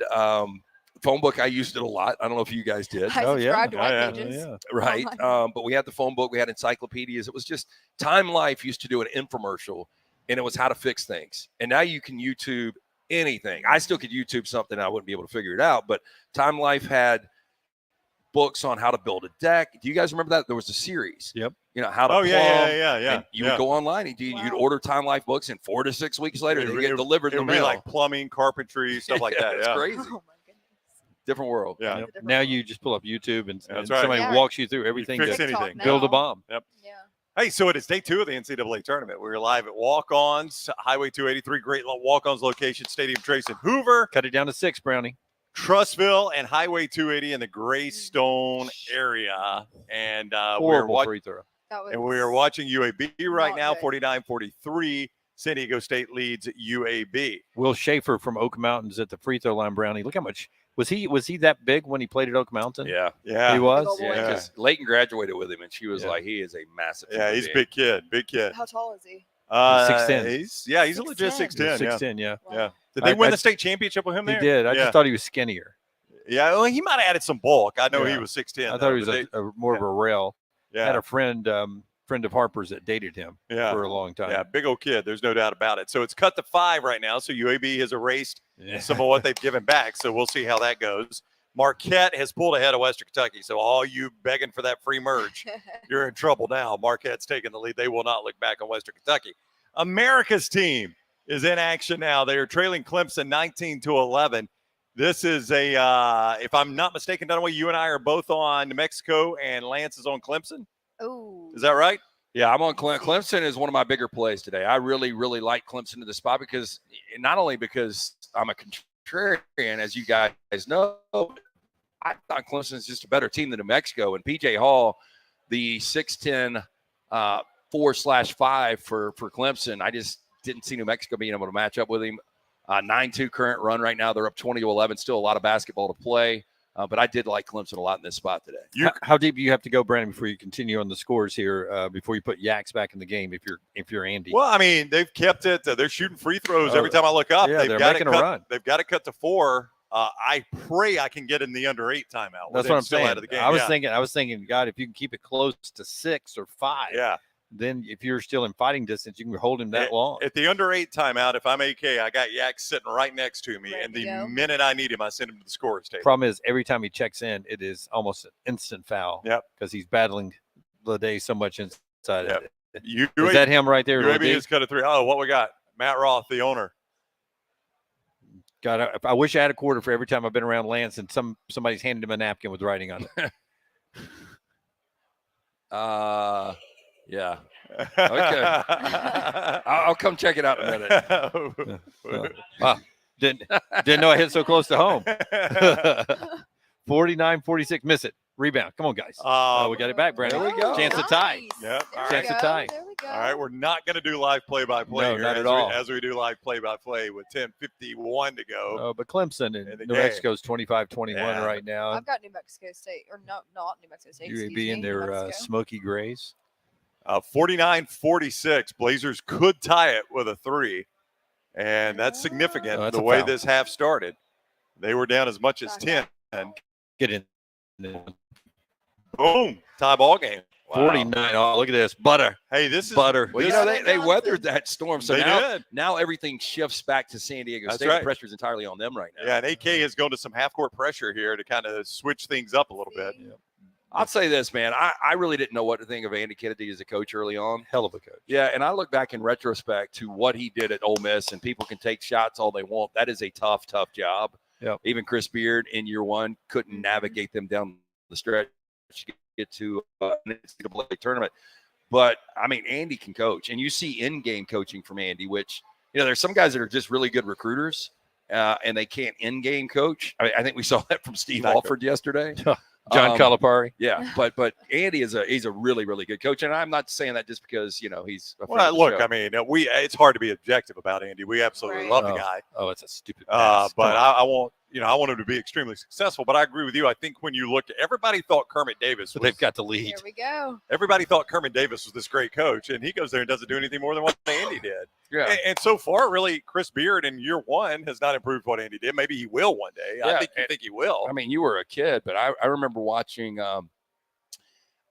phone book, I used it a lot. I don't know if you guys did. I Oh, yeah. subscribed to Oh, White yeah. Pages. Yeah. Right. Oh, But we had the phone book, we had encyclopedias. It was just Time Life used to do an infomercial, and it was how to fix things. And now you can YouTube anything. I still could YouTube something. I wouldn't be able to figure it out, but Time Life had books on how to build a deck. Do you guys remember that? There was a series. Yep. You know, how to Oh, plumb. yeah. And you would go online and you'd Wow. order Time Life books, and 4 to 6 weeks later, they get delivered It in would the be mail. like plumbing, carpentry, stuff like that. It's Yeah. crazy. Oh my goodness. Different world. Yeah. Yep. Different Now world. you just pull up YouTube and That's right. somebody Yeah. walks you through everything fix to anything. TikTok build a now. bomb. Yeah. Hey, so it is day 2 of the NCAA tournament. We're live at Walk-Ons, Highway 283, great Walk-Ons location, Stadium Trace in Hoover, Cut it down to 6, Brownie. Trustville, and Highway 280 in the Greystone area. And Horrible free throw. That was. and we are watching UAB right Not now, good. 49-43. San Diego State leads UAB. Will Schaefer from Oak Mountain's at the free throw line, Brownie. Look how much was he that big when he played at Oak Mountain? Yeah. Yeah. He was. Big old boy. Yeah. Yeah. Because Leighton graduated with him, and she was Yeah. like, he is a massive. Yeah, human he's a being. big kid. How tall is he? 6'10". He's a legit 6'10". 6'10", yeah. Yeah. Did they I- win I- the state championship with him He there? did. I yeah. just thought he was skinnier. Yeah, well, he might have added some bulk. I know he Yeah. was 6'10". I thought he was a more of a rail. I had Yeah, a friend of Harper's that dated him yeah, for a long time. yeah. Big old kid. There's no doubt about it. So it's cut to 5 right now. So UAB has erased Yeah. some of what they've given back. So we'll see how that goes. Marquette has pulled ahead of Western Kentucky. So all you begging for that free merge, you're in trouble now. Marquette's taking the lead. They will not look back on Western Kentucky. America's team is in action now. They are trailing Clemson 19-11. This is if I'm not mistaken, Dunaway, you and I are both on New Mexico, and Lance is on Clemson. Oh. Is that right? Yeah, I'm on Clemson is one of my bigger plays today. I really, really like Clemson to the spot because not only because I'm a contrarian, as you guys know, I thought Clemson is just a better team than New Mexico. And PJ Hall, the 6'10", 4/5 for Clemson, I just didn't see New Mexico being able to match up with him. 9-2 current run right now. They're up 20-11. Still a lot of basketball to play. But I did like Clemson a lot in this spot today. How deep do you have to go, Brandon, before you continue on the scores here? Before you put Yaks back in the game, if you're Andy? Well, I mean, they've kept it. They're shooting free throws Oh, every time I look up. yeah, they've they're got making it a cut, run. They've got it cut to 4. I pray I can get in the under 8 timeout. That's with what them I'm still saying. Out of the game. I was thinking, God, if you can keep it close to 6 or 5, Yeah. then if you're still in fighting distance, you can hold him that long. At the under 8 timeout, if I'm AK, I got Yak sitting right next to me, Ready and to the go. minute I need him, I send him to the scorer's table. Problem is, every time he checks in, it is almost an instant foul. Yep. Because he's battling Lede so much inside Yep. of it. You Is that him right there? UAB Lede? has cut a 3. Oh, what we got? Matt Roth, the owner. God, I wish I had a quarter for every time I've been around Lance and somebody's handed him a napkin with writing on it. Yeah. Okay. I'll come check it out in a minute. Wow. Didn't know I hit so close to home. 49-46. Miss it. Rebound. Come on, guys. We got it back, Brandon. There we go. Chance to tie. Yep. Chance to tie. There we go. All right, we're not going to do live play-by-play No, here not as at all. as we do live play-by-play with 10:51 to go. Oh, but Clemson In the and New game. Mexico's 25-21 Yeah. right now. I've got New Mexico State, or no, not New Mexico State. excuse UAB in me, New their Mexico. smoky grays. 49-46. Blazers could tie it with a 3, and that's significant Oh, that's the a way foul. this half started. They were down as much as Back 10. Get in. Boom, tie ball game. Wow. 49. Oh, look at this. Butter. Hey, this is Butter. Well, you this- know, they weathered that storm. So They did. now everything shifts back to San Diego That's State. right. The pressure is entirely on them right now. Yeah, and AK has gone to some half-court pressure here to kind of switch things up a little bit. I'll say this, man. I really didn't know what to think of Andy Kennedy as a coach early on. Hell of a coach. Yeah, and I look back in retrospect to what he did at Ole Miss, and people can take shots all they want. That is a tough job. Yep. Even Chris Beard in year one couldn't navigate them down the stretch to get to an NCAA tournament. But, I mean, Andy can coach, and you see in-game coaching from Andy, which, there's some guys that are just really good recruiters, and they can't in-game coach. I think we saw that from Steve Not Alford yesterday. John Calipari. Yeah, but Andy he's a really, really good coach, and I'm not saying that just because he's a friend Well, of the look, show. I mean, it's hard to be objective about Andy. We absolutely Right. love the guy. Oh, it's a stupid pass. But Come on. I want him to be extremely successful. But I agree with you. I think when you look at everybody thought Kermit Davis So was, they've got the lead. Here we go. everybody thought Kermit Davis was this great coach, and he goes there and doesn't do anything more than what Andy did. yeah. And so far, really, Chris Beard in year one has not improved what Andy did. Maybe he will one day. I Yeah, think you think he will. I mean, you were a kid, but I remember watching.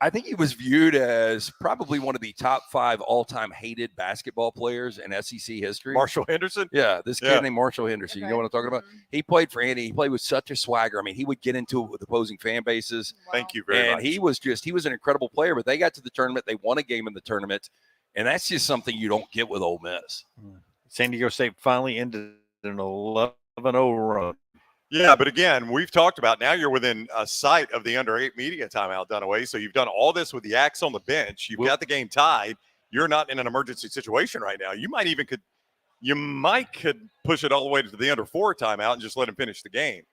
I think he was viewed as probably one of the top 5 all-time hated basketball players in SEC history. Marshall Henderson. Yeah, this kid Yeah. named Marshall Henderson. You know what I'm talking about? Mhm. He played for Andy. He played with such a swagger. I mean, he would get into it with opposing fan bases. Wow. Thank you very And much. he was an incredible player, but they got to the tournament. They won a game in the tournament. And that's just something you don't get with Ole Miss. San Diego State finally ended an 11-0 run. Yeah, but again, we've talked about now you're within a sight of the under 8 media timeout, Dunaway. So you've done all this with the Axe on the bench. You've got the game tied. You're not in an emergency situation right now. You might could push it all the way to the under 4 timeout and just let him finish the game.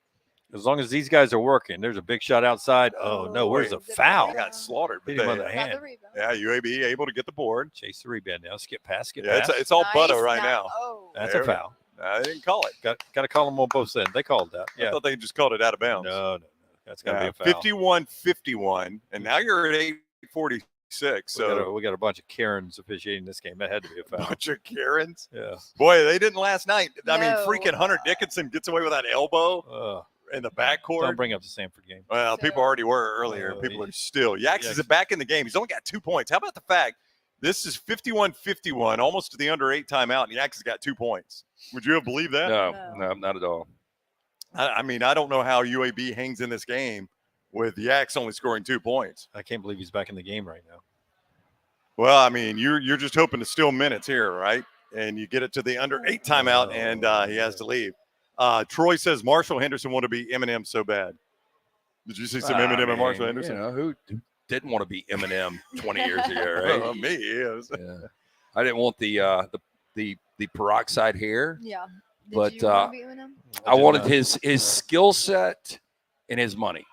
As long as these guys are working, there's a big shot outside. Oh, no, where's the Is it foul? They got slaughtered. But Hit him on they- the Got hand. the rebound. yeah, UAB able to get the board. Chase the rebound now. Skip pass. Yeah, it's all Butto right now. Oh. That's There a we- foul. They didn't call it. Got to call them on both ends. They called that. I Yeah. thought they just called it out of bounds. No. That's got to be a foul. 51-51, and now you're at 8:46. So We got a bunch of Karens officiating this game. That had to be a foul. bunch of Karens. Yeah. Boy, they didn't last night. I mean, No. freaking Hunter Dickinson gets away with that elbow in the backcourt. Don't bring up the Sanford game. Well, people already were earlier. Oh, People yeah. are still. Yax is Yes. back in the game. He's only got 2 points. How about the fact this is 51-51, almost to the under 8 timeout, and Yax has got 2 points? Would you have believed that? No, not at all. I mean, I don't know how UAB hangs in this game with Yax only scoring 2 points. I can't believe he's back in the game right now. Well, I mean, you're just hoping to steal minutes here, right? And you get it to the under 8 timeout, and he has to leave. Troy says Marshall Henderson wanted to be Eminem so bad. Did you see some Eminem and Marshall Henderson? You know, who didn't want to be Eminem 20 years ago, right? Well, me, yes. Yeah. I didn't want the peroxide hair. Yeah. Did But, you want to be Eminem? I wanted his skill set and his money.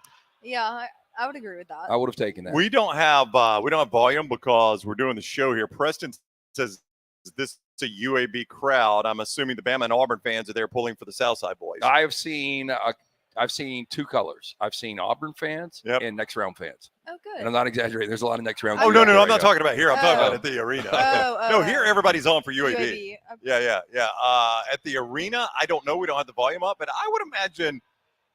Yeah, I would agree with that. I would have taken that. We don't have volume because we're doing the show here. Preston says, "Is this a UAB crowd?" I'm assuming the Bama and Auburn fans are there pulling for the Southside boys. I've seen 2 colors. I've seen Auburn fans and next round fans. Oh, good. And I'm not exaggerating. There's a lot of next round. Oh kids no, out there I'm right not now. talking about here. I'm talking Oh. about at the arena. Oh, No, here everybody's on for UAB. UAB. Yeah. At the arena, I don't know. We don't have the volume up, but I would imagine.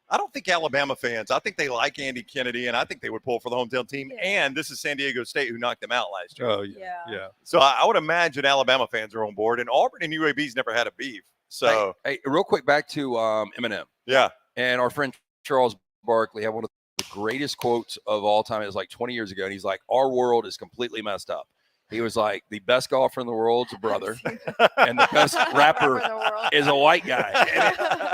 I don't think Alabama fans. I think they like Andy Kennedy, and I think they would pull for the hometown team. Yeah. And this is San Diego State who knocked them out last year. Oh, Yeah. So I would imagine Alabama fans are on board, and Auburn and UAB's never had a beef. So Hey, real quick back to Eminem yeah, and our friend Charles Barkley had one of the greatest quotes of all time. It was like 20 years ago, and he's like, "Our world is completely messed up." He was like, "The best golfer in the world's a brother, and the best rapper is a white guy."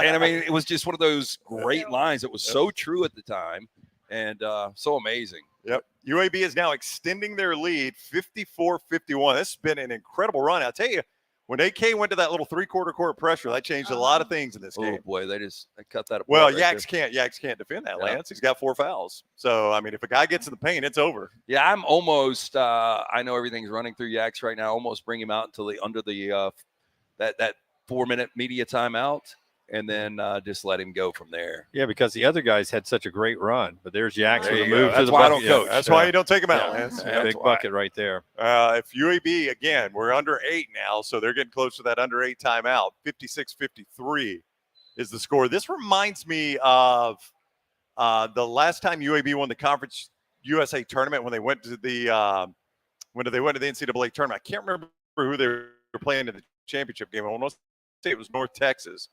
And I mean, it was just one of those great lines that was so true at the time and so amazing. Yep. UAB is now extending their lead 54-51. This has been an incredible run. I'll tell you, when AK went to that little three-quarter court pressure, that changed a lot of things in this Oh game. boy, they cut that apart. Well, right Yaks can't defend that, Yeah. Lance. He's got 4 fouls. So, I mean, if a guy gets in the paint, it's over. Yeah, I'm almost. I know everything's running through Yaks right now. Almost bring him out until under the that 4-minute media timeout, and then just let him go from there. Yeah, because the other guys had such a great run, but there's Yaks There with a you move go. to That's the why I bucket. don't coach. That's why you don't take him out, Yeah. Lance. Yeah. Big bucket right there. If UAB, again, we're under 8 now, so they're getting close to that under 8 timeout. 56-53 is the score. This reminds me of the last time UAB won the Conference USA tournament when they went to the NCAA tournament. I can't remember who they were playing in the championship game. I want to say it was North Texas.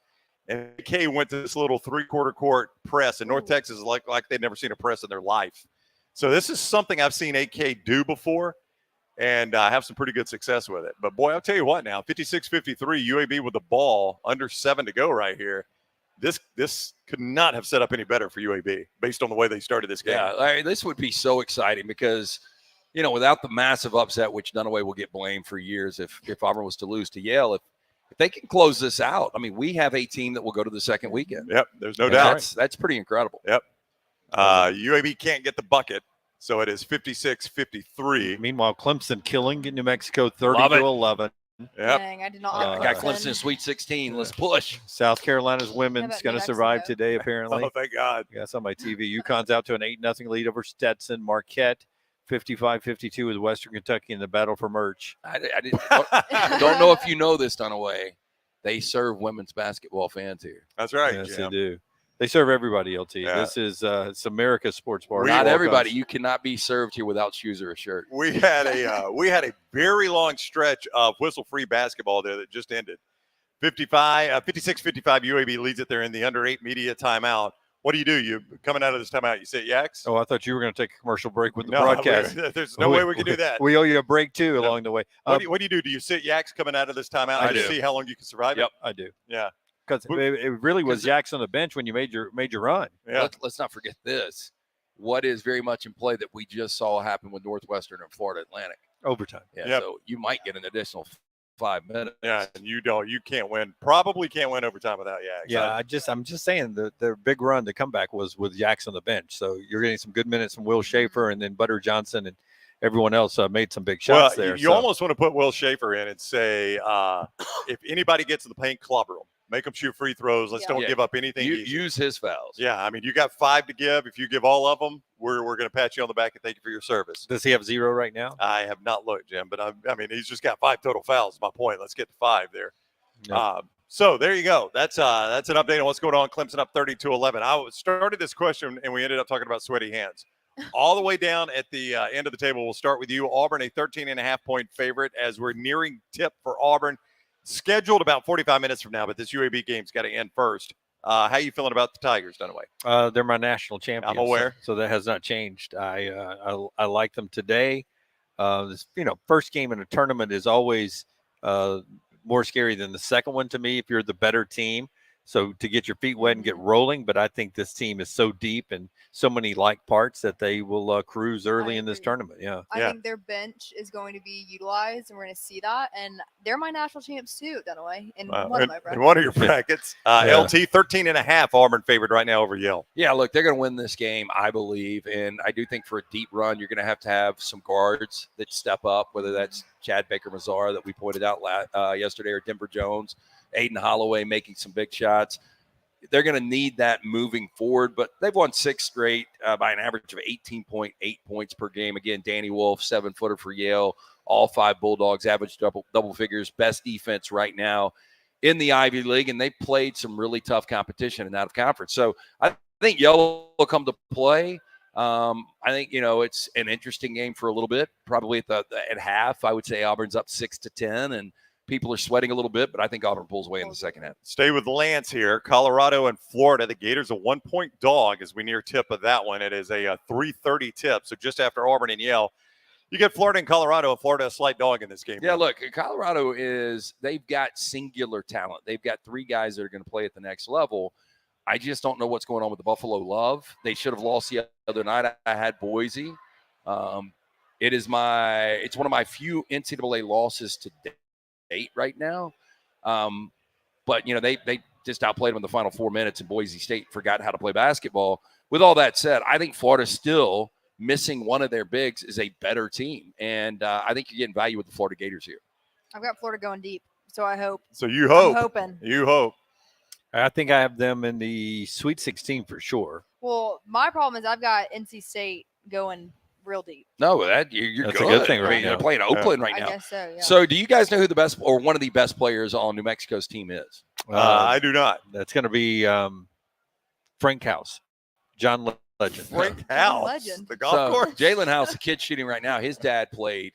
And AK went to this little three-quarter court press, and North Texas is like they'd never seen a press in their life. So this is something I've seen AK do before, and have some pretty good success with it. But, boy, I'll tell you what now, 56-53, UAB with the ball, under 7 to go right here. This could not have set up any better for UAB based on the way they started this game. Yeah, Larry, this would be so exciting because, without the massive upset, which Dunaway will get blamed for years if Auburn was to lose to Yale, if they can close this out, I mean, we have a team that will go to the second weekend. Yep, there's no doubt. That's pretty incredible. Yep. UAB can't get the bucket, so it is 56-53. Meanwhile, Clemson killing New Mexico 30-11. Yep. Dang, I did not I like got Clemson. Clemson in Sweet 16. Let's push. South Carolina's How women's about going New to survive Mexico? today, apparently. Oh, thank God. Yeah, it's on my TV. UConn's out to an 8-0 lead over Stetson. Marquette 55-52 with Western Kentucky in the battle for merch. I don't know if you know this, Dunaway. They serve women's basketball fans here. That's right, Yes, Jim. they do. They serve everybody, LT. Yeah. This is it's America's sports bar. Not Walk-Ons. everybody. You cannot be served here without shoes or a shirt. We had a very long stretch of whistle-free basketball there that just ended. 56-55 UAB leads it there in the under 8 media timeout. What do? You coming out of this timeout, you sit Yaks? Oh, I thought you were going to take a commercial break with the No, broadcast. there's no way we can do that. We owe you a break, too, No. along the way. What do you do? Do you sit Yaks coming out of this timeout I and do. see how long you can survive Yep. I do. it? Yeah. Because it really was Yaks on the bench when you made your run. Yeah. Let's not forget this. What is very much in play that we just saw happen with Northwestern and Florida Atlantic. Overtime. Yeah, Yep. so you might get an additional 5 minutes. Yeah, and you can't win. Probably can't win overtime without Yaks. Yeah, I'm just saying the big run, the comeback was with Yaks on the bench. So you're getting some good minutes from Will Schaefer, and then Butter Johnson and everyone else made some big shots there. You almost want to put Will Schaefer in and say, if anybody gets in the paint, clobber them. Make them shoot free throws. Let's don't Yeah. give up anything. easy. Use his fouls. Yeah, I mean, you got 5 to give. If you give all of them, we're going to pat you on the back and thank you for your service. Does he have 0 right now? I have not looked, Jim, but I mean, he's just got 5 total fouls. Is my point. Let's get to 5 there. No. So there you go. That's an update on what's going on. Clemson up 32-11. I started this question and we ended up talking about sweaty hands. All the way down at the end of the table, we'll start with you. Auburn, a 13.5-point favorite as we're nearing tip for Auburn. Scheduled about 45 minutes from now, but this UAB game's got to end first. How you feeling about the Tigers, Dunaway? They're my national champions. I'm aware. So that has not changed. I like them today. First game in a tournament is always more scary than the second one to me if you're the better team. So to get your feet wet and get rolling, but I think this team is so deep and so many like parts that they will cruise early in this agree. tournament. Yeah. I think their bench is going to be utilized, and we're going to see that. And they're my national champs too, Dunaway, in one of my In brackets. one of your brackets. LT 13.5 Auburn favored right now over Yale. Yeah, look, they're going to win this game, I believe. And I do think for a deep run, you're going to have some guards that step up, whether that's Chad Baker-Mazara that we pointed out yesterday or Denver Jones, Aiden Holloway making some big shots. They're going to need that moving forward, but they've won 6 straight by an average of 18.8 points per game. Again, Danny Wolf, 7-footer for Yale. All 5 Bulldogs average double figures. Best defense right now in the Ivy League, and they played some really tough competition and out of conference. So I think Yale will come to play. I think, it's an interesting game for a little bit. Probably at half, I would say Auburn's up 6-10, and people are sweating a little bit, but I think Auburn pulls away in the second half. Stay with Lance here. Colorado and Florida. The Gators a 1-point dog as we near tip of that one. It is a 3:30 tip, so just after Auburn and Yale. You get Florida and Colorado. Florida a slight dog in this game. Yeah, look, Colorado they've got singular talent. They've got 3 guys that are going to play at the next level. I just don't know what's going on with the Buffalo Love. They should have lost the other night. I had Boise. It's one of my few NCAA losses to date right now. But they just outplayed them in the final 4 minutes, and Boise State forgot how to play basketball. With all that said, I think Florida still missing one of their bigs is a better team, and I think you're getting value with the Florida Gators here. I've got Florida going deep, so I hope. So you hope. I'm hoping. You hope. I think I have them in the Sweet 16 for sure. Well, my problem is I've got NC State going real deep. No, you're That's good. a good thing right They're now. playing Oakland right I now. guess so, yeah. So do you guys know who the best or one of the best players on New Mexico's team is? I do not. That's going to be Frank House, John Legend. Frank House, Legend. the golf course. Jalen House, the kid shooting right now, his dad played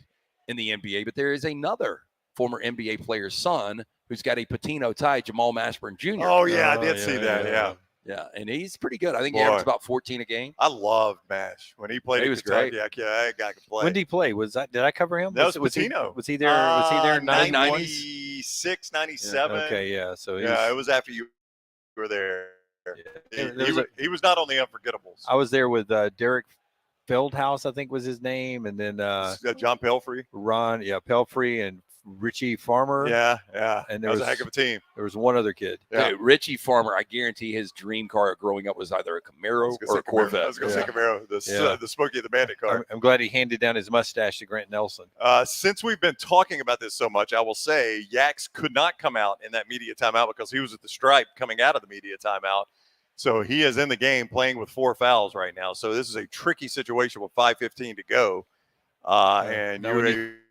in the NBA, but there is another former NBA player's son who's got a Patino tie, Jamal Mashburn Jr. Oh, yeah, I did see that, yeah. Yeah, and he's pretty good. I think he Boy. averages about 14 a game. I loved Mash. When he played He at was Kentucky, great. that guy could play. When did he play? Did I cover him? That was he- Patino. Was he there? Was he there in 90s? 96, 97. Okay, yeah. So Yeah, it was after you were there. Yeah. He was not on the Unforgettables. I was there with Derek Feldhouse, I think was his name, and then John Pelfrey. Ron, Pelfrey, and Richie Farmer. Yeah. And That was a heck of a team. There was one other kid. Yeah. Dude, Richie Farmer, I guarantee his dream car growing up was either a Camaro or a Corvette. I was going to say Camaro, the Smokey the Bandit car. I'm glad he handed down his mustache to Grant Nelson. Since we've been talking about this so much, I will say Yax could not come out in that media timeout because he was at the stripe coming out of the media timeout. So he is in the game playing with 4 fouls right now. So this is a tricky situation with 5:15 to go.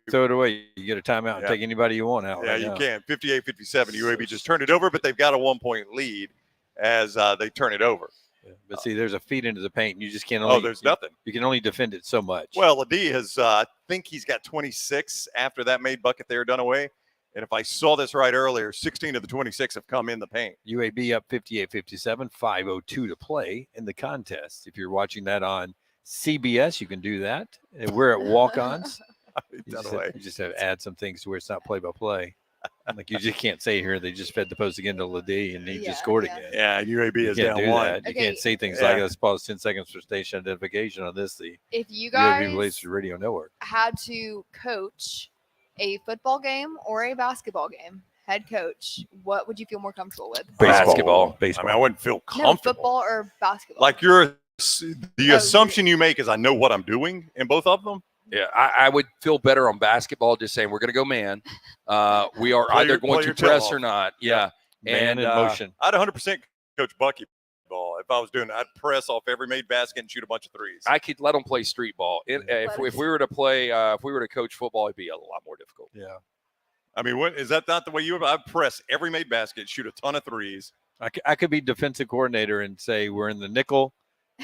Throw it away. You get a timeout and take anybody you want out. Yeah, right you now. can. 58-57. UAB just turned it over, but they've got a 1-point lead as they turn it over. Yeah. But see, there's a feed into the paint. You just can't. There's nothing. You can only defend it so much. Well, Ladie has, I think he's got 26 after that made bucket there, Dunaway. And if I saw this right earlier, 16 of the 26 have come in the paint. UAB up 58-57, 5:02 to play in the contest. If you're watching that on CBS, you can do that. And we're at Walk-Ons. You just have to add some things to where it's not play-by-play. Like you just can't say here they just fed the post again to Ladie and he just scored again. Yeah, UAB is You can't down do 1. that. You can't say things like let's pause 10 seconds for station identification on this. The If you UAB guys Blazers Radio Network had to coach a football game or a basketball game, head coach, what would you feel more comfortable with? Basketball. I mean, I wouldn't feel No, comfortable. football or basketball. Like the assumption you make is I know what I'm doing in both of them. Yeah, I would feel better on basketball just saying we're going to go man. We are Play either your- going play to your tail press off. or not. Yeah. man in motion. I'd 100% coach Bucky ball. If I was doing it, I'd press off every made basket and shoot a bunch of threes. I could let them play street ball. If we were to play, if we were to coach football, it'd be a lot more difficult. Yeah. I mean, is that not the way you? I'd press every made basket, shoot a ton of threes. I could be defensive coordinator and say we're in the nickel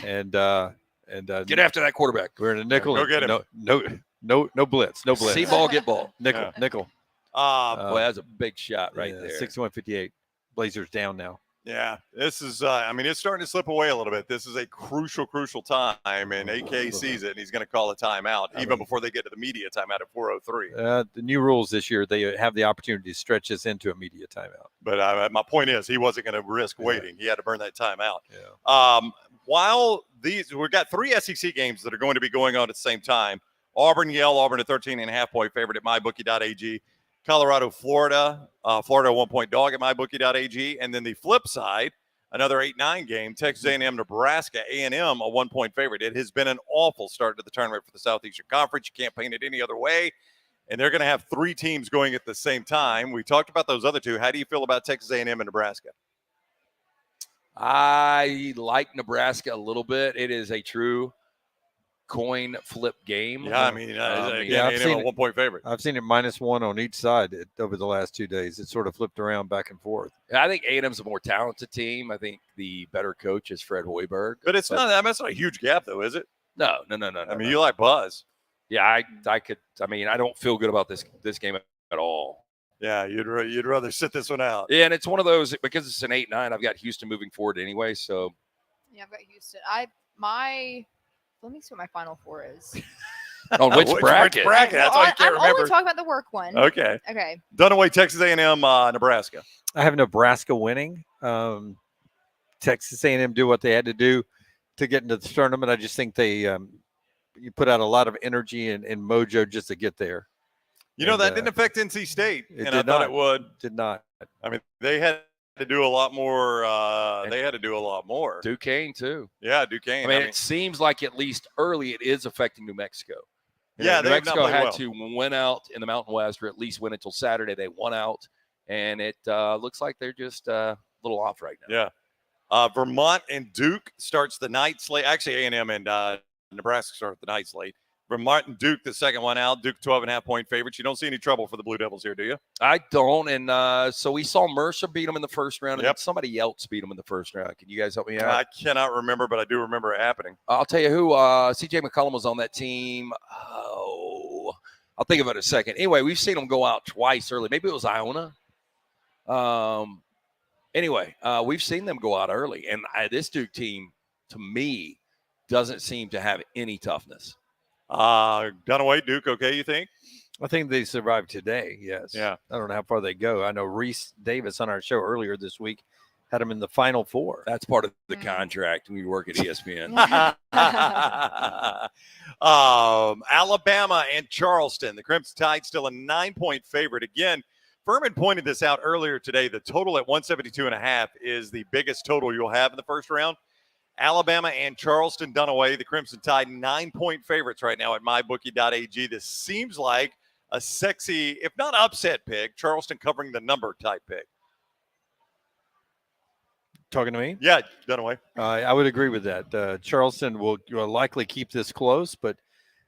and Get after that quarterback. we're in the nickel. Go get him. No blitz. No blitz. See ball, get ball. Nickel. Boy, that's a big shot right there. 61-58. Blazers down now. Yeah, this is. I mean, it's starting to slip away a little bit. This is a crucial time, and AK sees it, and he's going to call a timeout even before they get to the media timeout at 4:03. The new rules this year, they have the opportunity to stretch this into a media timeout. But my point is, he wasn't going to risk waiting. He had to burn that timeout. Yeah. While we've got 3 SEC games that are going to be going on at the same time. Auburn, Yale, Auburn a 13.5-point favorite at mybookie.ag. Colorado, Florida, Florida 1-point dog at mybookie.ag. And then the flip side, another 8-9 game, Texas A&M, Nebraska, A&M a 1-point favorite. It has been an awful start to the tournament for the Southeastern Conference. You can't paint it any other way. And they're going to have 3 teams going at the same time. We talked about those other 2. How do you feel about Texas A&M and Nebraska? I like Nebraska a little bit. It is a true coin flip game. Yeah, I mean, I've A&M seen a 1-point favorite. I've seen it -1 on each side over the last 2 days. It sort of flipped around back and forth. I think A&M's a more talented team. I think the better coach is Fred Hoiberg. But it's not. That's not a huge gap, though, is it? No. I mean, you like Buzz. Yeah, I could. I mean, I don't feel good about this game at all. Yeah, you'd rather sit this one out. Yeah, and it's one of those because it's an 8-9. I've got Houston moving forward anyway. So Yeah, I've got Houston. Let me see what my Final Four is. on which bracket? That's why you can't I'm remember. only talking about the work one. Okay. Okay. Dunaway, Texas A&M, Nebraska. I have Nebraska winning. Texas A&M do what they had to do to get into the tournament. I just think they you put out a lot of energy and mojo just to get there. You know, And, that didn't affect NC State, it and I did thought not. it would. Did not. I mean, they had to do a lot more. They had to do a lot more. Duquesne, too. Yeah, Duquesne. I mean, it seems like at least early it is affecting New Mexico. Yeah, New they've not Mexico played had well. to win out in the Mountain West, or at least win until Saturday. They won out, and it looks like they're just a little off right now. Yeah. Vermont and Duke starts the night slate. Actually, A&M and Nebraska start the night slate. Vermont and Duke, the second one out. Duke 12.5-point favorites. You don't see any trouble for the Blue Devils here, do you? I don't, and so we saw Mercer beat them in the first round, and Yep. then somebody else beat them in the first round. Can you guys help me out? I cannot remember, but I do remember it happening. I'll tell you who. C.J. McCollum was on that team. Oh, I'll think of it in a second. Anyway, we've seen them go out twice early. Maybe it was Iona. Anyway, we've seen them go out early, and this Duke team, to me, doesn't seem to have any toughness. Dunaway, Duke, okay, you think? I think they survived today. Yes. Yeah. I don't know how far they go. I know Reese Davis on our show earlier this week had them in the Final Four. That's part of the contract when you work at ESPN. Alabama and Charleston. The Crimson Tide still a 9-point favorite. Again, Furman pointed this out earlier today. The total at 172.5 is the biggest total you'll have in the first round. Alabama and Charleston done away. The Crimson Tide 9-point favorites right now at mybookie.ag. This seems like a sexy, if not upset pick, Charleston covering the number type pick. Talking to me? Yeah, Dunaway. I would agree with that. Charleston will likely keep this close, but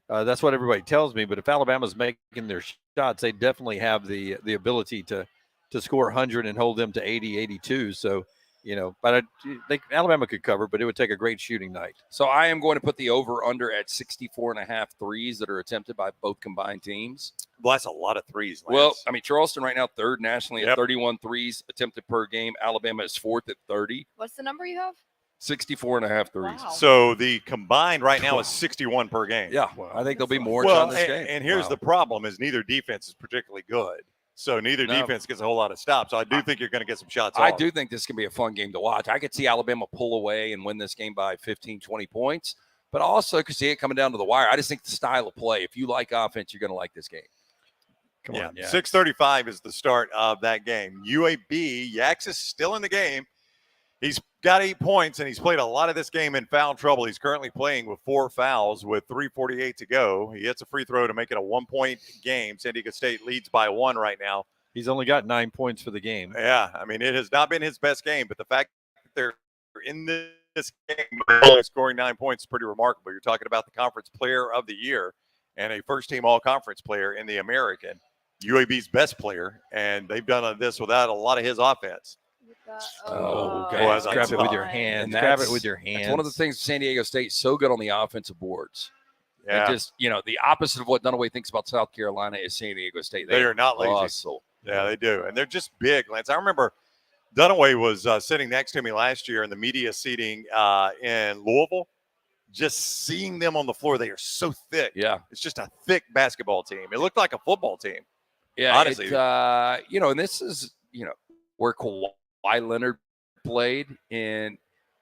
that's what everybody tells me. But if Alabama's making their shots, they definitely have the ability to score 100 and hold them to 80, 82. So, but I think Alabama could cover, but it would take a great shooting night. So I am going to put the over-under at 64.5 threes that are attempted by both combined teams. Well, that's a lot of threes, Lance. Well, I mean, Charleston right now third nationally at Yep. 31 threes attempted per game. Alabama is fourth at 30. What's the number you have? 64.5 threes. Wow. So the combined right now is 61 per game. Yeah, I think there'll be more Well, on this game. and here's the problem is neither defense is particularly good. So neither No. defense gets a whole lot of stops. So I do think you're going to get some shots I off. do think this can be a fun game to watch. I could see Alabama pull away and win this game by 15, 20 points, but also could see it coming down to the wire. I just think the style of play, if you like offense, you're going to like this game. Come Yeah, on. Yeah. 6:35 is the start of that game. UAB, Yax is still in the game. He's got 8 points, and he's played a lot of this game in foul trouble. He's currently playing with 4 fouls with 3:48 to go. He hits a free throw to make it a 1-point game. San Diego State leads by 1 right now. He's only got 9 points for the game. Yeah, I mean, it has not been his best game, but the fact that they're in this game only scoring 9 points is pretty remarkable. You're talking about the conference player of the year and a first-team all-conference player in the American, UAB's best player, and they've done this without a lot of his offense. Oh, okay. Boy, as I Grab it with your saw. hands. And Grab that's- it with your hands. It's one of the things San Diego State's so good on the offensive boards. Yeah, And just, the opposite of what Dunaway thinks about South Carolina is San Diego State. they are not lazy. hustle. Yeah, they do. And they're just big, Lance. I remember Dunaway was sitting next to me last year in the media seating in Louisville. Just seeing them on the floor, they are so thick. Yeah. It's just a thick basketball team. It looked like a football team. Yeah. Honestly. And this is, where Kawhi Leonard played. And,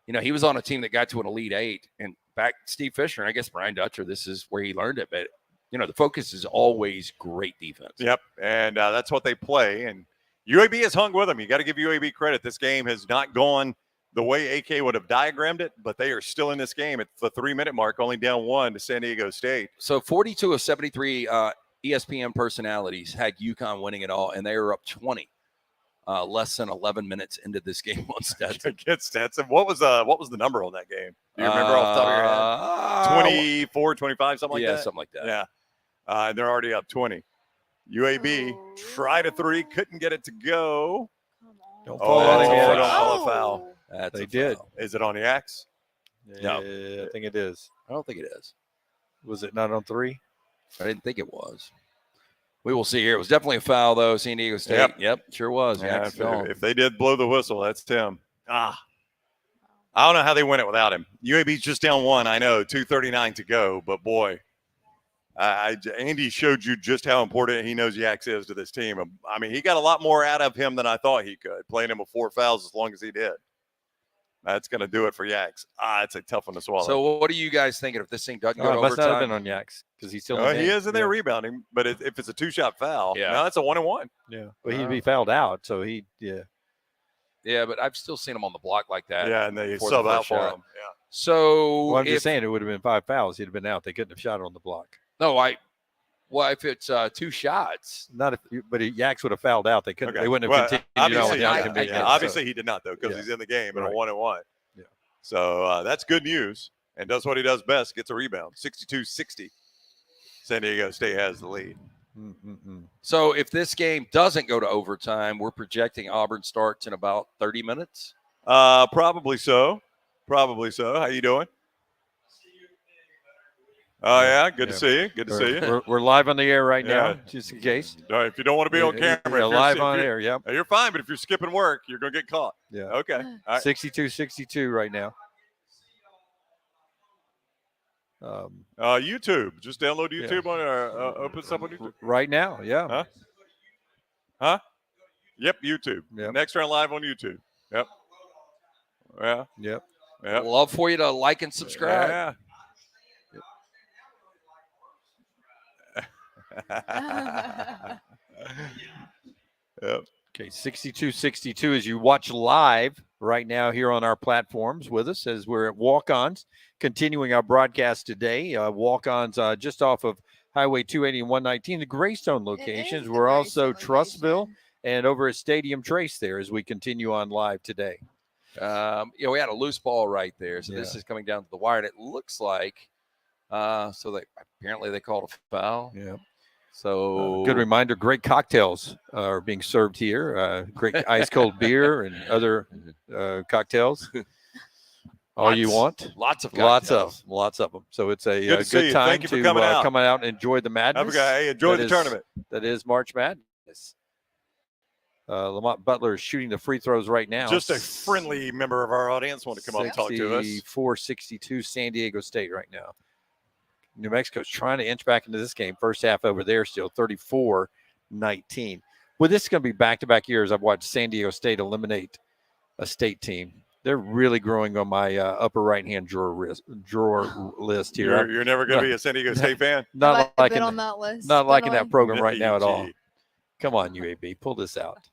he was on a team that got to an Elite Eight. And back Steve Fisher, and I guess Brian Dutcher, this is where he learned it. But, the focus is always great defense. Yep, and that's what they play. And UAB has hung with them. You got to give UAB credit. This game has not gone the way AK would have diagrammed it, but they are still in this game at the 3-minute mark, only down 1 to San Diego State. So 42 of 73 ESPN personalities had UConn winning it all, and they were up 20. Less than 11 minutes into this game on Stetson. Against Stetson. What was the number on that game? Do you remember off the top of your head? 24, 25, something like that? Yeah, something like that. Yeah. And they're already up 20. UAB tried a 3, couldn't get it to go. Don't Oh, fall on him that's yet. a don't call a foul. That's They a did. foul. Is it on the axe? No. Yeah, I think it is. I don't think it is. Was it not on 3? I didn't think it was. We will see here. It was definitely a foul, though. San Diego State. Yep, sure was. Yeah, Yeah, if they did blow the whistle, that's Tim. I don't know how they win it without him. UAB's just down 1, I know, 2:39 to go, but boy, Andy showed you just how important he knows Yax is to this team. I mean, he got a lot more out of him than I thought he could, playing him with 4 fouls as long as he did. That's going to do it for Yaks. It's a tough one to swallow. So what are you guys thinking if this thing doesn't go it to must not have overtime? been on Yaks because he's still he is in there rebounding, but if it's a 2-shot foul, no, it's a 1-and-1. Yeah, but he'd be fouled out, so Yeah, but I've still seen him on the block like that. Yeah, and they before sub the out first for shot. him. Yeah. So Well, I'm just saying it would have been 5 fouls. He'd have been out. They couldn't have shot it on the block. No, if it's 2 shots. Not if, but Yaks would have fouled out. They couldn't. Okay. They wouldn't have continued on Obviously, without him being in. obviously he did not though because he's in the game in a 1-and-1. Yeah. So that's good news, and does what he does best. Gets a rebound. 62-60. San Diego State has the lead. So if this game doesn't go to overtime, we're projecting Auburn starts in about 30 minutes. Probably so. How you doing? Oh yeah, good to see you. Good to see you. We're live on the air right now, just in case. All right, if you don't want to be on camera, We're live on air. Yep. You're fine, but if you're skipping work, you're gonna get caught. Yeah. Okay. All right. 62-62 right now. YouTube. Just download YouTube on open this up on YouTube. Right now, yeah. Huh? Yep, YouTube. Yep. Next round live on YouTube. Yep. Yeah. Yep. Yep. Love for you to like and subscribe. Yeah. Yep. Okay, 62-62 as you watch live right now here on our platforms with us as we're at Walk-Ons, continuing our broadcast today. Walk-Ons just off of Highway 280 and 119, the Greystone locations. We're also Trussville and over at Stadium Trace there as we continue on live today. We had a loose ball right there. So this is coming down to the wire. And it looks like, apparently they called a foul. Yeah. So good reminder, great cocktails are being served here. Great ice cold beer and other cocktails. All you want. Lots of cocktails. Lots of them. So it's a good time Thank you for to coming out. come out and enjoy the madness. Enjoy the tournament. That is March Madness. Lamont Butler is shooting the free throws right now. Just a friendly member of our audience want to come up and talk to us. 64-62 San Diego State right now. New Mexico's trying to inch back into this game. First half over there still 34-19. Well, this is going to be back-to-back years. I've watched San Diego State eliminate a state team. They're really growing on my upper right-hand drawer list here. You're never going to be a San Diego State fan? Not liking on that list. Not liking that program right now at all. Come on, UAB, pull this out.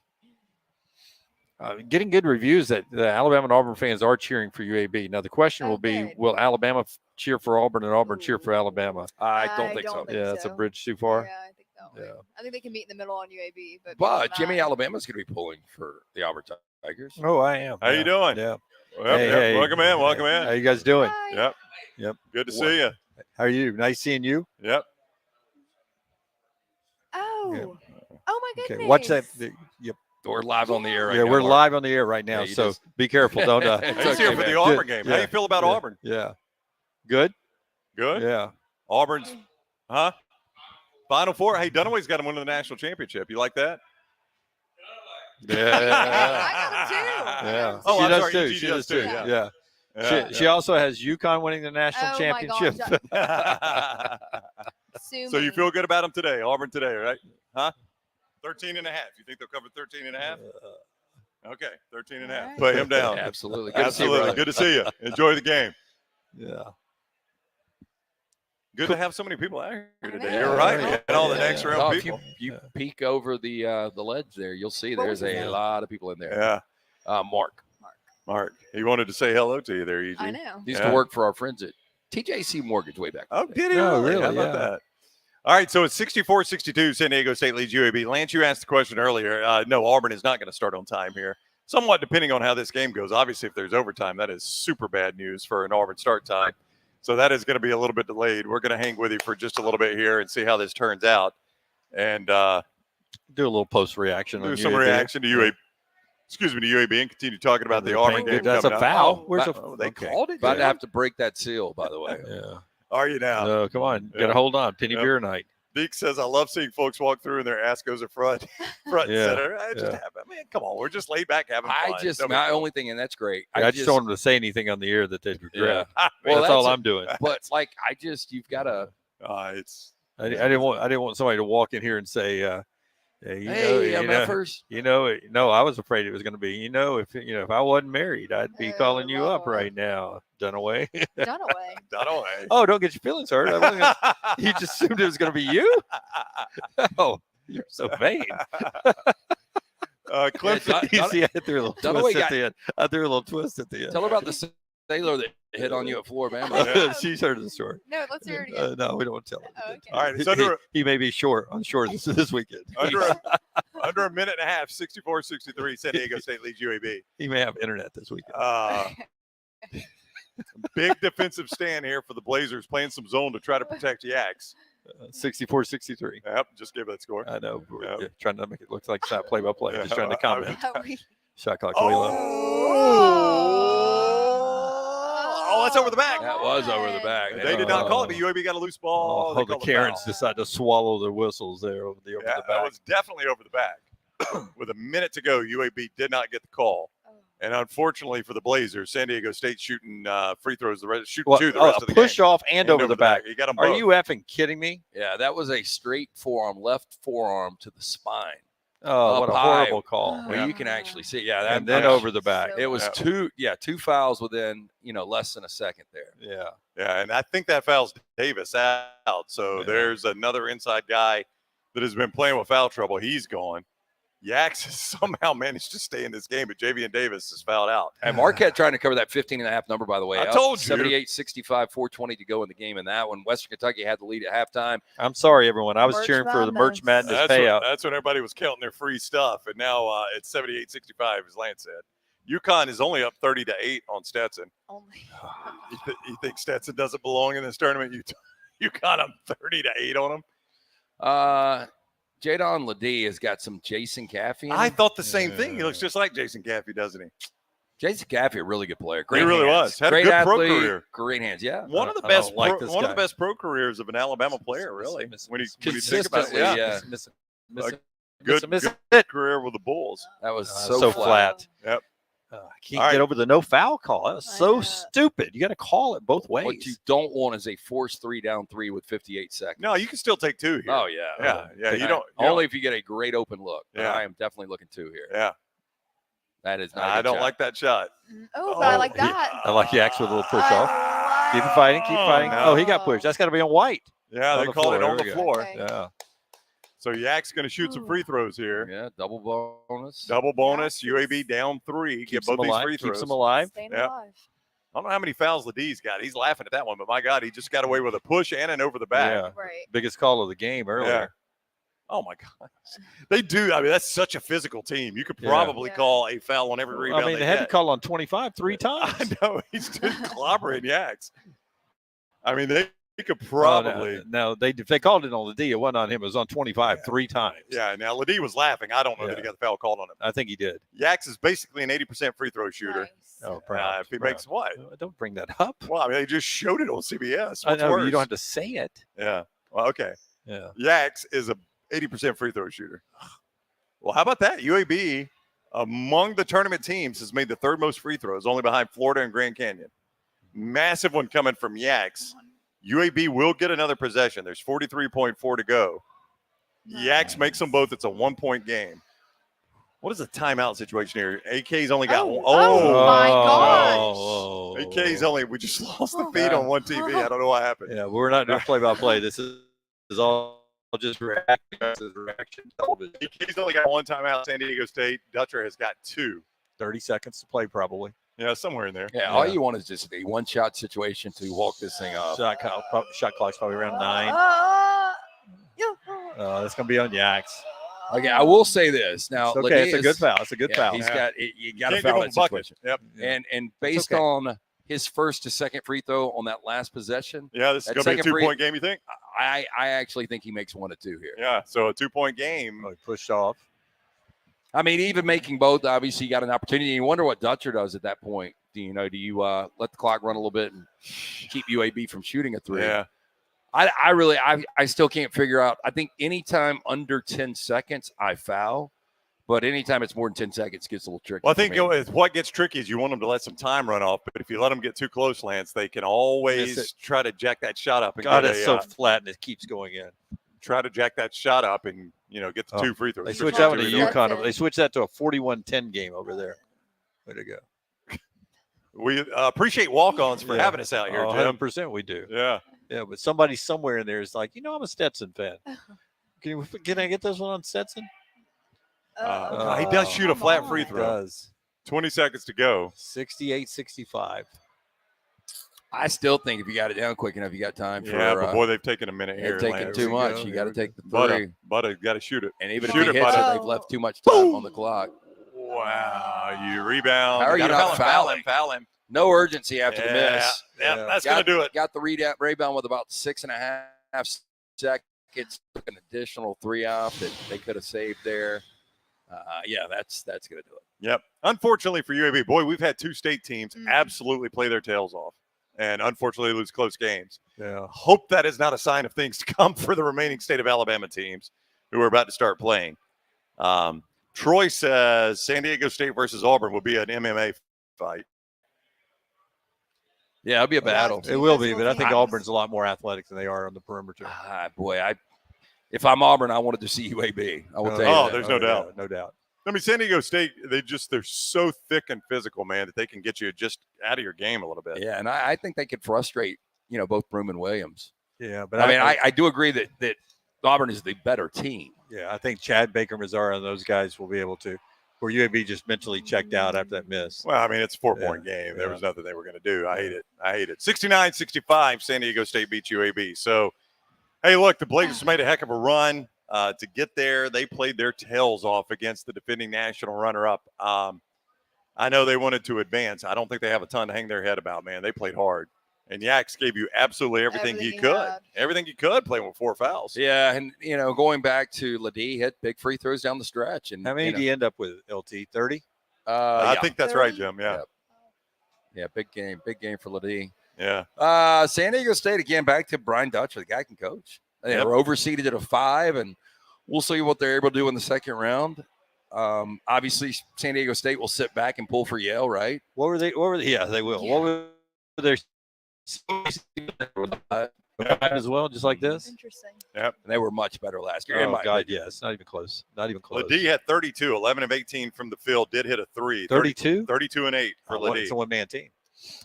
Getting good reviews that the Alabama and Auburn fans are cheering for UAB. Now, the question will be, will Alabama cheer for Auburn and Auburn cheer for Alabama? I don't think so. Yeah, that's a bridge too far. Yeah, I think that way. Yeah. I think they can meet in the middle on UAB. But Jimmy Alabama's going to be pulling for the Auburn Tigers. Oh, I am. How you doing? Yeah. Hey. Welcome in. Welcome in. How you guys doing? Hi. Yep. Good to see you. How are you? Nice seeing you. Yep. Oh my goodness. Okay, watch that. Yep. We're live on the air right Yeah, now. we're live on the air right now, so be careful. Don't. He's here for the Auburn game. How you feel about Auburn? Yeah. Good. Good. Yeah. Auburn's, Final Four. Hey, Dunaway's got him winning the national championship. You like that? Yeah. I got him too. Yeah. Oh, she I'm does sorry, too. EG She does does too. too, Yeah. She also has UConn winning the national Oh my championship. gosh. So you feel good about them today, Auburn today, right? Huh? 13 and a half. You think they'll cover 13 and a half? Okay, 13 and a half. All right. Put him down. Absolutely. Absolutely. Good to see you. Enjoy the game. Yeah. Good to have so many people out here today. know. You're right. Yeah. And all the next round Oh, if people. you peek over the ledge there, you'll see What there's was a his name? lot of people in there. Yeah. Mark. He wanted to say hello to you there, EG. I know. He used to work for our friends at TJC Mortgage way back. Oh, in the day. did he? No, really? really, How about yeah. that? All right, so it's 64-62. San Diego State leads UAB. Lance, you asked the question earlier. No, Auburn is not going to start on time here. Somewhat depending on how this game goes. Obviously, if there's overtime, that is super bad news for an Auburn start time. So that is going to be a little bit delayed. We're going to hang with you for just a little bit here and see how this turns out. And Do a little post reaction. do some reaction to UAB. Excuse me, to UAB and continue talking about the Auburn game. That's a coming up. foul. Where's They called it? About to have to break that seal, by the way. Yeah. Are you now? No, come on. Yeah. Got to hold on. Penny Yep. beer night. Beek says, I love seeing folks walk through and their ass goes in front and Yeah. center. Come on, we're just laid back having fun. My only thing, and that's great. I just don't want them to say anything on the air that they'd regret. Well, That's all I'm doing. But like, you've got to. It's I didn't want somebody to walk in here and say, Yeah, Hey, MFers. No, I was afraid it was going to be. If I wasn't married, I'd be calling you up Lord. right now, Dunaway. Dunaway. Dunaway. Oh, don't get your feelings hurt. You just assumed it was going to be you. Oh, you're so vain. Clemson. You see, I threw a little Dunaway twist at the end. I threw a little twist at the end. Tell her about the sailor that hit on you at Floribama. Yeah. She's heard the story. No, let's hear it again. No, we don't tell her. Oh, okay. All right, it's He may be on shore this weekend. under a minute and a half, 64-63, San Diego State leads UAB. He may have internet this weekend. Big defensive stand here for the Blazers, playing some zone to try to protect Yaks. 64-63. Yep, just gave that score. I know. Yep. Yeah, trying to make it look like it's not play-by-play. Yeah. Just trying to comment. Shot clock way low. Oh, that's over the back. That was over the back. They did not call it, but UAB got a loose ball. Oh, They the called Karens foul. decided to swallow their whistles there over the Yeah, back. that was definitely over the back. With a minute to go, UAB did not get the call. And unfortunately for the Blazers, San Diego State shooting free throws, shooting two the rest of the game. Push off and over the back. You got them Are both. you effing kidding me? Yeah, that was a straight forearm, left forearm to the spine. Oh, what a high. horrible call. Well, you can actually see. Yeah, And then over the back. It was two fouls within, less than a second there. Yeah. Yeah, and I think that fouls Davis out. So there's another inside guy that has been playing with foul trouble. He's gone. Yaks has somehow managed to stay in this game, but Javian Davis is fouled out. And Marquette trying to cover that 15.5 number, by the way. I told you. 78-65, 4:20 to go in the game in that one. Western Kentucky had the lead at halftime. I'm sorry, everyone. I was March cheering for the March Madness payout. That's when everybody was counting their free stuff, and now it's 78-65, as Lance said. UConn is only up 30-8 on Stetson. Only. You think Stetson doesn't belong in this tournament? UConn up 30-8 on him. Jadon Ledee has got some Jason Caffey. I thought the same thing. He looks just like Jason Caffey, doesn't he? Jason Caffey, a really good player. Great He really hands. was. Had Great a good pro athlete, career. Great hands. Yeah. One of the I best, don't like this one of guy. the best pro careers of an Alabama player, really. When you think about it, Consistently, yeah. yeah. Good career with the Bulls. That was so flat. Yep. I can't get over the no foul call. That was so stupid. You got to call it both ways. What you don't want is a forced 3-down-3 with 58 seconds. No, you can still take two here. Oh, yeah. Yeah. You don't. Only if you get a great open look. Yeah. I am definitely looking two here. Yeah. That is not a I good don't shot. like that shot. Oh, but I like that. I like Yaks with a little push off. Keep it fighting. Keep fighting. no. Oh, he got pushed. That's got to be on White. Yeah, On they the call it floor. on the There we go. floor. Okay. Yeah. So Yak's going to shoot some free throws here. Yeah, double bonus. Double bonus. UAB down 3. Get Keeps both them these alive. free throws. Keeps them alive. Staying Yeah. alive. I don't know how many fouls Ledee's got. He's laughing at that one, but my God, he just got away with a push and an over the back. Yeah. Right. Biggest call of the game earlier. Yeah. Oh my God, they do. I mean, that's such a physical team. You could Yeah. probably Yeah. call a foul on every rebound. I mean, they they had to get. call on 25 3 times. I know he's just clobbering Yaks. I mean, they could probably. No, if they called it on the D, it wasn't on him. It was on 25 3 times. Yeah. Now Ledee was laughing. I don't know that he Yeah. got the foul called on him. I think he did. Yaks is basically an 80% free throw shooter. Nice. Oh, proud. If he makes what? Don't bring that up. Well, I mean, they just showed it on CBS. I What's know, but worse? you don't have to say it. Yeah. Well, okay. Yeah. Yaks is a 80% free throw shooter. Well, how about that? UAB, among the tournament teams, has made the third most free throws, only behind Florida and Grand Canyon. Massive one coming from Yaks. UAB will get another possession. There's 43.4 to go. Yaks makes them both. It's a 1-point game. What is the timeout situation here? AK's only got one. Oh, my gosh. Oh. AK's only, we just lost the feed on one TV. I don't know what happened. Yeah, we're not doing play-by-play. This is all just reaction television. AK's only got one timeout. San Diego State. Dutcher has got 2. 30 seconds to play, probably. Yeah, somewhere in there. Yeah, all you want is just a one-shot situation to walk this thing up. Shot clock's probably around 9. That's going to be on Yaks. Okay, I will say this. Now, It's okay. It's a Ledee good is- foul. It's a good foul. He's Yeah. got you got to Can't give foul him that a bucket. situation. Yep. And based okay. on his first to second free throw on that last possession, Yeah, this is That going to be a second free- 2-point game, you think? I actually think he makes 1 or 2 here. Yeah, so a 2-point game. Oh, he pushed off. I mean, even making both, obviously, you got an opportunity. You wonder what Dutcher does at that point. Do you let the clock run a little bit and keep UAB from shooting a 3? Yeah. I still can't figure out. I think anytime under 10 seconds, I foul. But anytime it's more than 10 seconds, it gets a little tricky. Well, I for think me. what gets tricky is you want them to let some time run off. But if you let them get too close, Lance, they can always try to jack that shot up. And God, get it's a, so flat and it keeps going in. try to jack that shot up and get the 2 free throws. They Just switched not that one to do it. UConn. They switched that to a 41-10 game over there. Way to go. We appreciate Walk-Ons for having us out here, Jim. 100% we do. Yeah. Yeah, but somebody somewhere in there is like, I'm a Stetson fan. Can I get this one on Stetson? He does shoot a flat free throw. Does. 20 seconds to go. 68-65. I still think if you got it down quick enough, you got time for. Yeah, but boy, they've taken a minute here. They've taken Lance. too much. You got to take the three. Butter, got to shoot it. And even Shoot if he it, hits Butter. it, they've left too much time on the clock. Wow, you rebound. How are you Gotta not foul him? Foul him. No urgency after the miss. Yeah, that's going to do it. Got the rebound with about 6.5 seconds. Took an additional 3 off that they could have saved there. That's going to do it. Yep. Unfortunately for UAB, boy, we've had 2 state teams absolutely play their tails off and unfortunately lose close games. Yeah. Hope that is not a sign of things to come for the remaining state of Alabama teams who are about to start playing. Troy says San Diego State versus Auburn will be an MMA fight. Yeah, it'll be a battle. It will be, but I think Auburn's a lot more athletic than they are on the perimeter. If I'm Auburn, I wanted to see UAB. I will tell you that. There's no doubt. No doubt. I mean, San Diego State, they're so thick and physical, man, that they can get you just out of your game a little bit. Yeah, and I think they could frustrate, both Broome and Williams. Yeah, but I do agree that Auburn is the better team. Yeah, I think Chad Baker, Mazzara, and those guys will be able to. Where UAB just mentally checked out after that miss. Well, I mean, it's a 4-point game. There was nothing they were going to do. I hate it. 69-65, San Diego State beats UAB. So, hey, look, the Blazers made a heck of a run to get there. They played their tails off against the defending national runner-up. I know they wanted to advance. I don't think they have a ton to hang their head about, man. They played hard. And Yaks gave you absolutely everything he could. Everything he could, playing with 4 fouls. Yeah, and, going back to Ledee, hit big free throws down the stretch. And how many did he end up with, LT? 30? I think that's right, Jim. Yeah. Yeah, big game for Ledee. Yeah. San Diego State, again, back to Brian Dutcher. The guy can coach. They were overseeded at a 5, and we'll see what they're able to do in the second round. Obviously, San Diego State will sit back and pull for Yale, right? What were they? Yeah, they will. Yeah. What were their as well, just like this? Interesting. Yep. And they were much better last year. Oh, God, yes. Not even close. Ledee had 32, 11 of 18 from the field, did hit a 3. 32? 32 and 8 for Ledee. It's a one-man team.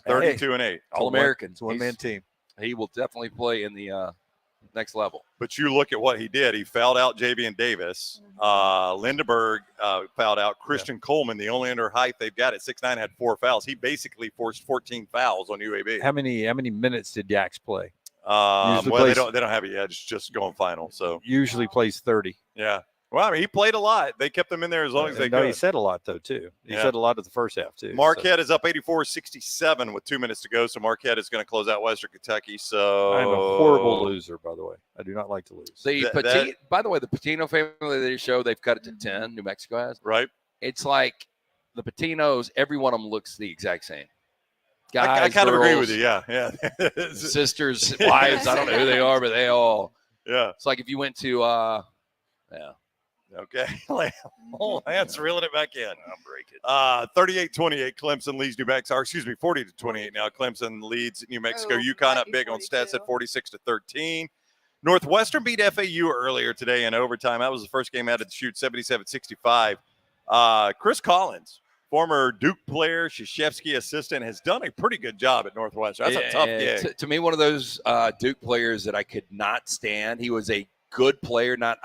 32 and 8. All-American. It's a one-man team. He will definitely play in the next level. But you look at what he did. He fouled out Javian Davis. Lindeberg fouled out Christian Coleman, the only under height they've got at 6'9", had 4 fouls. He basically forced 14 fouls on UAB. How many minutes did Yaks play? They don't have it yet. It's just going final. So usually plays 30. Yeah. Well, I mean, he played a lot. They kept him in there as long as they could. He said a lot, though, too. He said a lot at the first half, too. Marquette is up 84-67 with 2 minutes to go. So Marquette is going to close out Western Kentucky. So I'm a horrible loser, by the way. I do not like to lose. By the way, the Patino family they show, they've cut it to 10. New Mexico has. Right. It's like the Patinos, every one of them looks the exact same. Guys, I kind of agree girls, with you. Yeah. Sisters, wives, I don't know who they are, but they all. Yeah. It's like if you went to, Okay. Lance reeling it back in. I'll break it. 38-28, Clemson leads New Mexico. 40-28 now. Clemson leads New Mexico. Oh, UConn up might be big on 42. stats at 46-13. Northwestern beat FAU earlier today in overtime. That was the first game out of the shoot, 77-65. Chris Collins, former Duke player, Krzyzewski assistant, has done a pretty good job at Northwestern. That's a tough gig. To me, one of those Duke players that I could not stand. He was a good player, not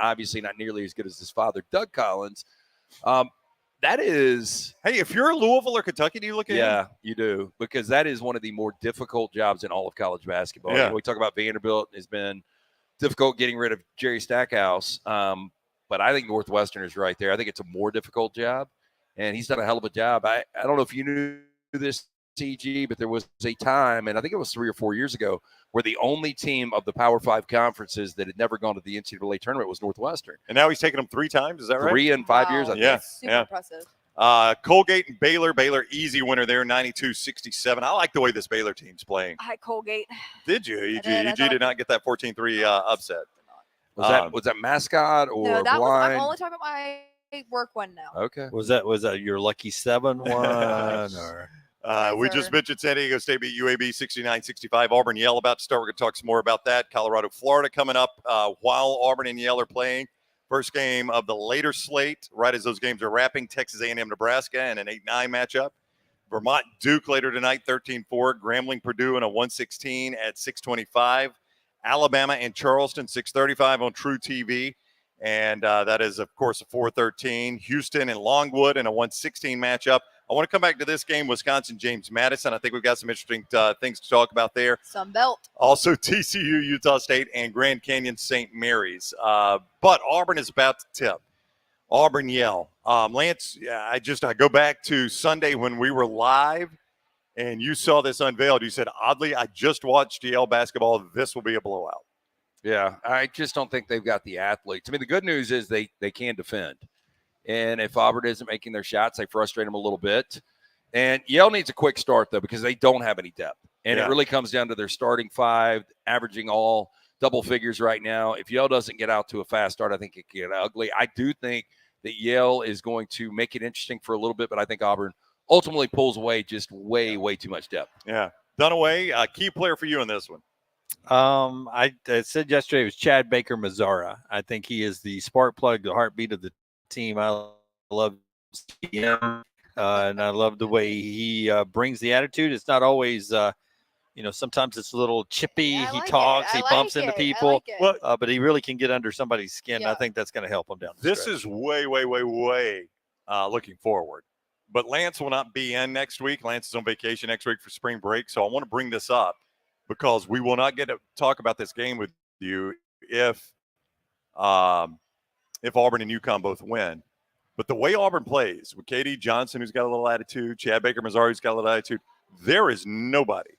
nearly as good as his father, Doug Collins. That is. Hey, if you're Louisville or Kentucky, do you look at him? Yeah, you do, because that is one of the more difficult jobs in all of college basketball. Yeah. We talk about Vanderbilt has been difficult getting rid of Jerry Stackhouse, but I think Northwestern is right there. I think it's a more difficult job, and he's done a hell of a job. I don't know if you knew this, CG, but there was a time, and I think it was 3 or 4 years ago, where the only team of the Power 5 conferences that had never gone to the NCAA tournament was Northwestern. And now he's taken them 3 times. Is that right? 3 in 5 years, I think. Yeah. Super impressive. Colgate and Baylor. Baylor, easy winner there, 92-67. I like the way this Baylor team's playing. I had Colgate. Did you? EG I did not get that 14-3 upset. Was that mascot or No, that was. blind? I'm only talking about my work one now. Okay. Was that your lucky 7 one? Or We Yes, just sir. mentioned San Diego State beat UAB 69-65. Auburn Yale about to start. We're going to talk some more about that. Colorado, Florida coming up while Auburn and Yale are playing. First game of the later slate, right as those games are wrapping. Texas A&M, Nebraska, and an 8-9 matchup. Vermont, Duke later tonight, 13-4. Grambling, Purdue in a 116 at 6:25. Alabama and Charleston, 6:35 on True TV. And that is, of course, a 4:13. Houston and Longwood in a 116 matchup. I want to come back to this game, Wisconsin, James Madison. I think we've got some interesting things to talk about there. Sun Belt. Also, TCU, Utah State, and Grand Canyon, St. Mary's. But Auburn is about to tip. Auburn, Yale. Lance, I go back to Sunday when we were live, and you saw this unveiled. You said, oddly, I just watched Yale basketball. This will be a blowout. Yeah, I just don't think they've got the athletes. I mean, the good news is they can defend. And if Auburn isn't making their shots, they frustrate them a little bit. And Yale needs a quick start, though, because they don't have any depth. And Yeah. it really comes down to their starting five, averaging all double figures right now. If Yale doesn't get out to a fast start, I think it can get ugly. I do think that Yale is going to make it interesting for a little bit, but I think Auburn ultimately pulls away just way too much depth. Yeah. Dunaway, key player for you in this one. I said yesterday it was Chad Baker Mazzara. I think he is the spark plug, the heartbeat of the team. I love him, and I love the way he brings the attitude. It's not always, sometimes it's a little chippy. Yeah, I he like talks, it. he I bumps like into it. I people, like it. Well, but he really can get under somebody's skin. Yeah. I think that's going to help him down the this stretch. is way looking forward. But Lance will not be in next week. Lance is on vacation next week for spring break. So I want to bring this up because we will not get to talk about this game with you if Auburn and UConn both win. But the way Auburn plays with KD Johnson, who's got a little attitude, Chad Baker Mazzara, who's got a little attitude, there is nobody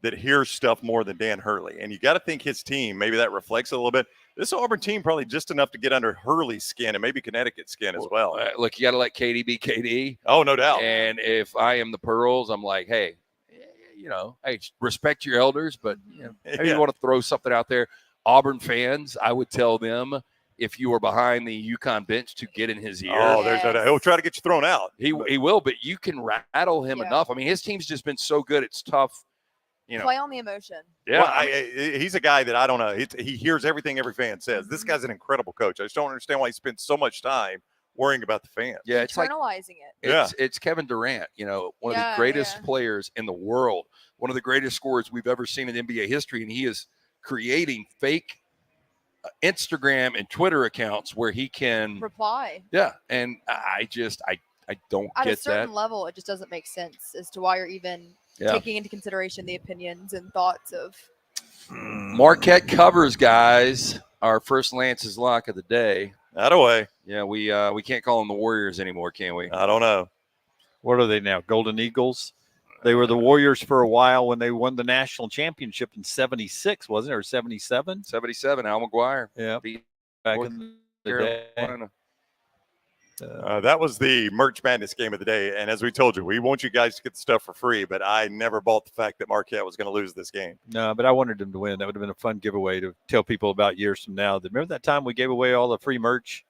that hears stuff more than Dan Hurley. And you got to think his team, maybe that reflects a little bit. This Auburn team probably just enough to get under Hurley's skin and maybe Connecticut's skin as well. Look, you got to let KD be KD. Oh, no doubt. And if I am the Pearls, I'm like, hey, respect your elders, but maybe you want to throw something out there. Auburn fans, I would tell them if you were behind the UConn bench to get in his ear. Oh, there's no doubt. He'll try to get you thrown out. He will, but you can rattle him enough. I mean, his team's just been so good. It's tough. Play on the emotion. Yeah, well, he's a guy that I don't know. He hears everything every fan says. This guy's an incredible coach. I just don't understand why he spends so much time worrying about the fans. Yeah, it's like Internalizing it. it's Kevin Durant, one of the greatest players in the world, one of the greatest scorers we've ever seen in NBA history, and he is creating fake Instagram and Twitter accounts where he can reply. Yeah, and I don't At get a certain that. level, it just doesn't make sense as to why you're even taking into consideration the opinions and thoughts of. Marquette covers, guys. Our first Lance's lock of the day. That away. Yeah, we can't call them the Warriors anymore, can we? I don't know. What are they now? Golden Eagles? They were the Warriors for a while when they won the national championship in 76, wasn't it? Or 77? 77, Al McGuire. Yeah. Beat Back North in the day. Carolina. That was the Merch Madness game of the day. And as we told you, we want you guys to get the stuff for free, but I never bought the fact that Marquette was going to lose this game. No, but I wanted them to win. That would have been a fun giveaway to tell people about years from now. Remember that time we gave away all the free merch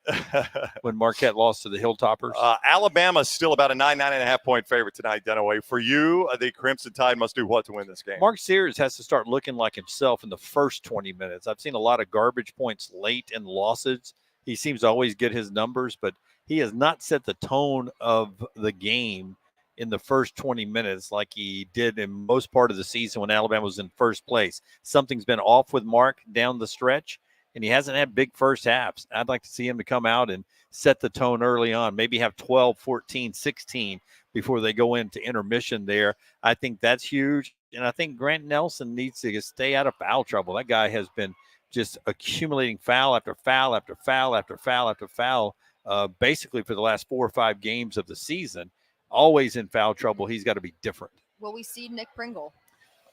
when Marquette lost to the Hilltoppers? Alabama's still about a 9.5 point favorite tonight, Dunaway. For you, the Crimson Tide must do what to win this game? Mark Sears has to start looking like himself in the first 20 minutes. I've seen a lot of garbage points late in losses. He seems to always get his numbers, but he has not set the tone of the game in the first 20 minutes like he did in most part of the season when Alabama was in first place. Something's been off with Mark down the stretch, and he hasn't had big first halves. I'd like to see him to come out and set the tone early on, maybe have 12, 14, 16 before they go into intermission there. I think that's huge, and I think Grant Nelson needs to stay out of foul trouble. That guy has been just accumulating foul after foul after foul after foul after foul. Basically for the last 4 or 5 games of the season, always in foul trouble. He's got to be different. Will we see Nick Pringle?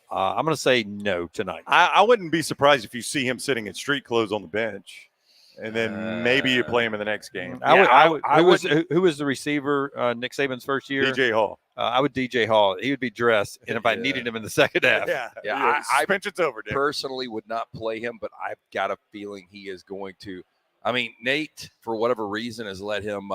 I'm going to say no tonight. I wouldn't be surprised if you see him sitting in street clothes on the bench, and then maybe you play him in the next game. Who was the receiver Nick Saban's first year? DJ Hall. I would DJ Hall. He would be dressed, and if I needed him in the second half. Suspension's over, Dick. Personally would not play him, but I've got a feeling he is going to. I mean, Nate, for whatever reason, has let him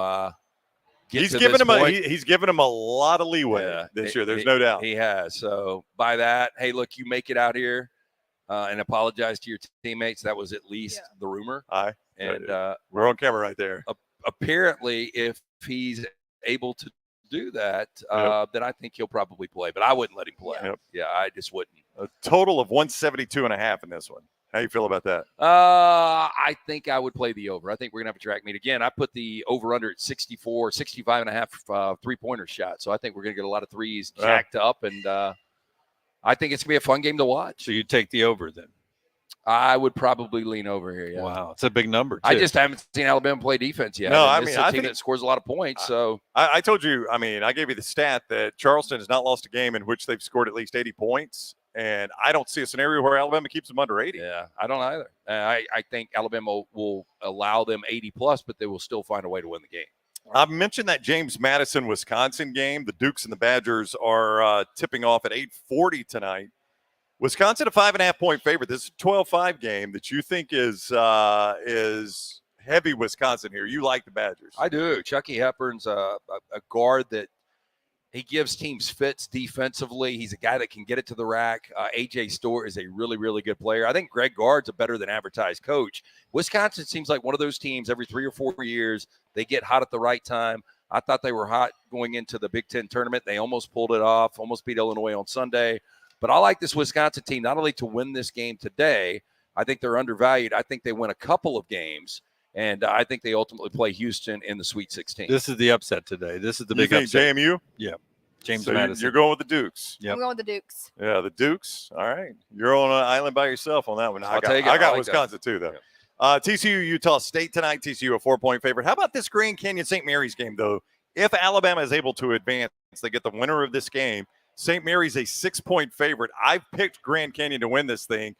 get He's to given this him point. he's given him a lot of leeway this year. There's no doubt. He has. So by that, hey, look, you make it out here and apologize to your teammates. That was at least the rumor. And we're on camera right there. Apparently, if he's able to do that, then I think he'll probably play. But I wouldn't let him play. Yeah, I just wouldn't. A total of 172.5 in this one. How you feel about that? I think I would play the over. I think we're going to have a track meet. Again, I put the over-under at 65.5 three-pointer shot. So I think we're going to get a lot of threes jacked up. And I think it's going to be a fun game to watch. So you take the over then? I would probably lean over here. Yeah. Wow, it's a big number, too. I just haven't seen Alabama play defense yet. No, this is a team that scores a lot of points. So I told you, I gave you the stat that Charleston has not lost a game in which they've scored at least 80 points. And I don't see a scenario where Alabama keeps them under 80. Yeah, I don't either. I think Alabama will allow them 80-plus, but they will still find a way to win the game. I mentioned that James Madison, Wisconsin game. The Dukes and the Badgers are tipping off at 8:40 tonight. Wisconsin, a 5.5-point favorite. This is a 12-5 game that you think is heavy Wisconsin here. You like the Badgers. I do. Chucky Hepburn's a guard that he gives teams fits defensively. He's a guy that can get it to the rack. A.J. Stewart is a really, really good player. I think Greg Gard's a better than advertised coach. Wisconsin seems like one of those teams every 3 or 4 years, they get hot at the right time. I thought they were hot going into the Big Ten tournament. They almost pulled it off, almost beat Illinois on Sunday. But I like this Wisconsin team not only to win this game today, I think they're undervalued. I think they win a couple of games, and I think they ultimately play Houston in the Sweet 16. This is the upset today. This is the big upset. JMU? Yeah. James so Madison. You're going with the Dukes. Yep. I'm going with the Dukes. Yeah, the Dukes. All right. You're on an island by yourself on that one. I got like Wisconsin too, though. Yeah. TCU, Utah State tonight. TCU, a 4-point favorite. How about this Grand Canyon St. Mary's game, though? If Alabama is able to advance, they get the winner of this game. St. Mary's a 6-point favorite. I've picked Grand Canyon to win this thing.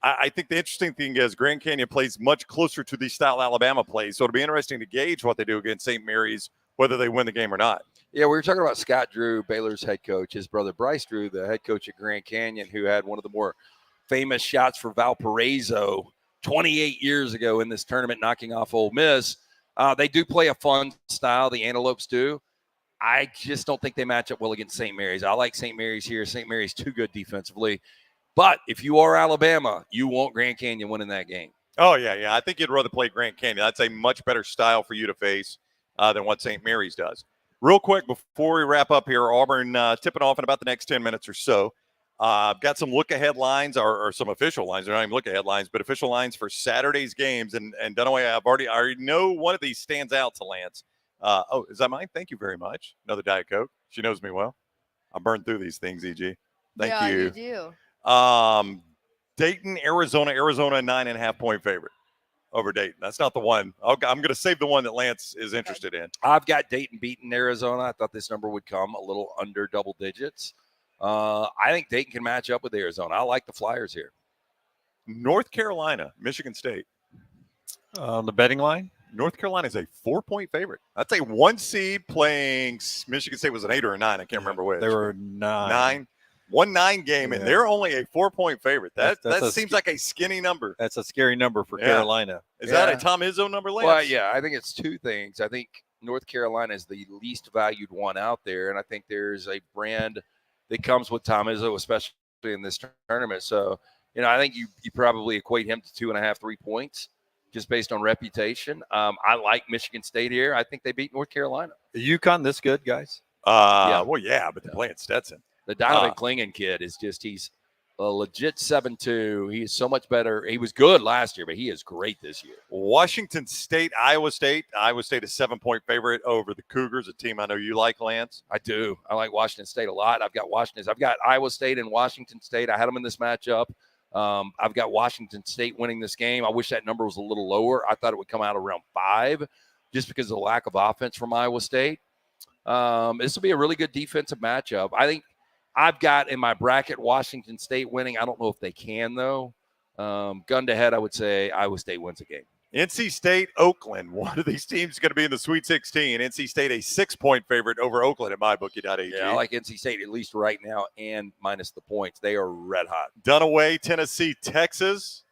I think the interesting thing is Grand Canyon plays much closer to the style Alabama plays. So it'll be interesting to gauge what they do against St. Mary's, whether they win the game or not. Yeah, we were talking about Scott Drew, Baylor's head coach, his brother Bryce Drew, the head coach at Grand Canyon, who had one of the more famous shots for Valparaiso 28 years ago in this tournament, knocking off Ole Miss. They do play a fun style. The Antelopes do. I just don't think they match up well against St. Mary's. I like St. Mary's here. St. Mary's too good defensively. But if you are Alabama, you want Grand Canyon winning that game. Oh, yeah. I think you'd rather play Grand Canyon. That's a much better style for you to face than what St. Mary's does. Real quick, before we wrap up here, Auburn tipping off in about the next 10 minutes or so. I've got some look-ahead lines or some official lines. They're not even look-ahead lines, but official lines for Saturday's games. And Dunaway, I already know one of these stands out to Lance. Is that mine? Thank you very much. Another Diet Coke. She knows me well. I burned through these things, EG. Thank you. Yeah, you do. Dayton, Arizona, 9.5-point favorite over Dayton. That's not the one. I'm going to save the one that Lance is interested in. I've got Dayton beating Arizona. I thought this number would come a little under double digits. I think Dayton can match up with Arizona. I like the Flyers here. North Carolina, Michigan State. On the betting line? North Carolina is a 4-point favorite. That's a 1 seed playing Michigan State was an 8 or a 9. I can't remember which. They were 9. 1-9 game, and they're only a 4-point favorite. That seems like a skinny number. That's a scary number for Carolina. Is that a Tom Izzo number, Lance? Well, yeah, I think it's two things. I think North Carolina is the least valued one out there, and I think there's a brand that comes with Tom Izzo, especially in this tournament. So, I think you probably equate him to 2.5, 3 points just based on reputation. I like Michigan State here. I think they beat North Carolina. The UConn this good, guys? But they're playing Stetson. The Donovan Clingan kid is he's a legit 7-2. He is so much better. He was good last year, but he is great this year. Washington State, Iowa State. Iowa State is 7-point favorite over the Cougars, a team I know you like, Lance. I do. I like Washington State a lot. I've got Iowa State and Washington State. I had them in this matchup. I've got Washington State winning this game. I wish that number was a little lower. I thought it would come out around 5 just because of the lack of offense from Iowa State. This will be a really good defensive matchup. I think I've got in my bracket Washington State winning. I don't know if they can, though. Gun to head, I would say Iowa State wins a game. NC State, Oakland. One of these teams is going to be in the Sweet 16. NC State, a 6-point favorite over Oakland at mybookie.ag. Yeah, I like NC State at least right now and minus the points. They are red hot. Dunaway, Tennessee, Texas.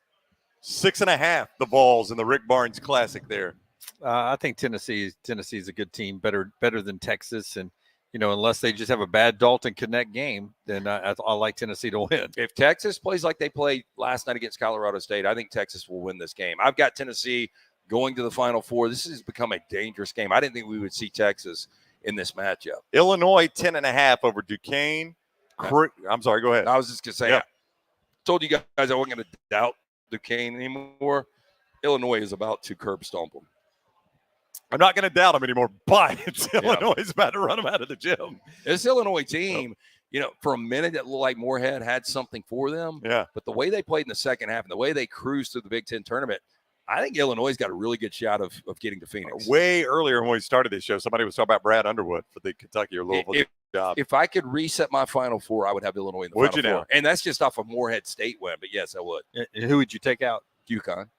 6.5, the Vols in the Rick Barnes Classic there. I think Tennessee's a good team, better than Texas, and unless they just have a bad Dalton Connect game, then I like Tennessee to win. If Texas plays like they played last night against Colorado State, I think Texas will win this game. I've got Tennessee going to the Final Four. This has become a dangerous game. I didn't think we would see Texas in this matchup. Illinois 10.5 over Duquesne. I'm sorry, go ahead. I was just going to say, I told you guys I wasn't going to doubt Duquesne anymore. Illinois is about to curb stomp them. I'm not going to doubt them anymore, but Illinois is about to run them out of the gym. This Illinois team, for a minute it looked like Moorhead had something for them. Yeah. But the way they played in the second half and the way they cruised through the Big Ten tournament, I think Illinois got a really good shot of getting to Phoenix. Way earlier when we started this show, somebody was talking about Brad Underwood for the Kentucky or Louisville job. If I could reset my Final Four, I would have Illinois in the Final Four. And that's just off of Moorhead State win, but yes, I would. And who would you take out? UConn.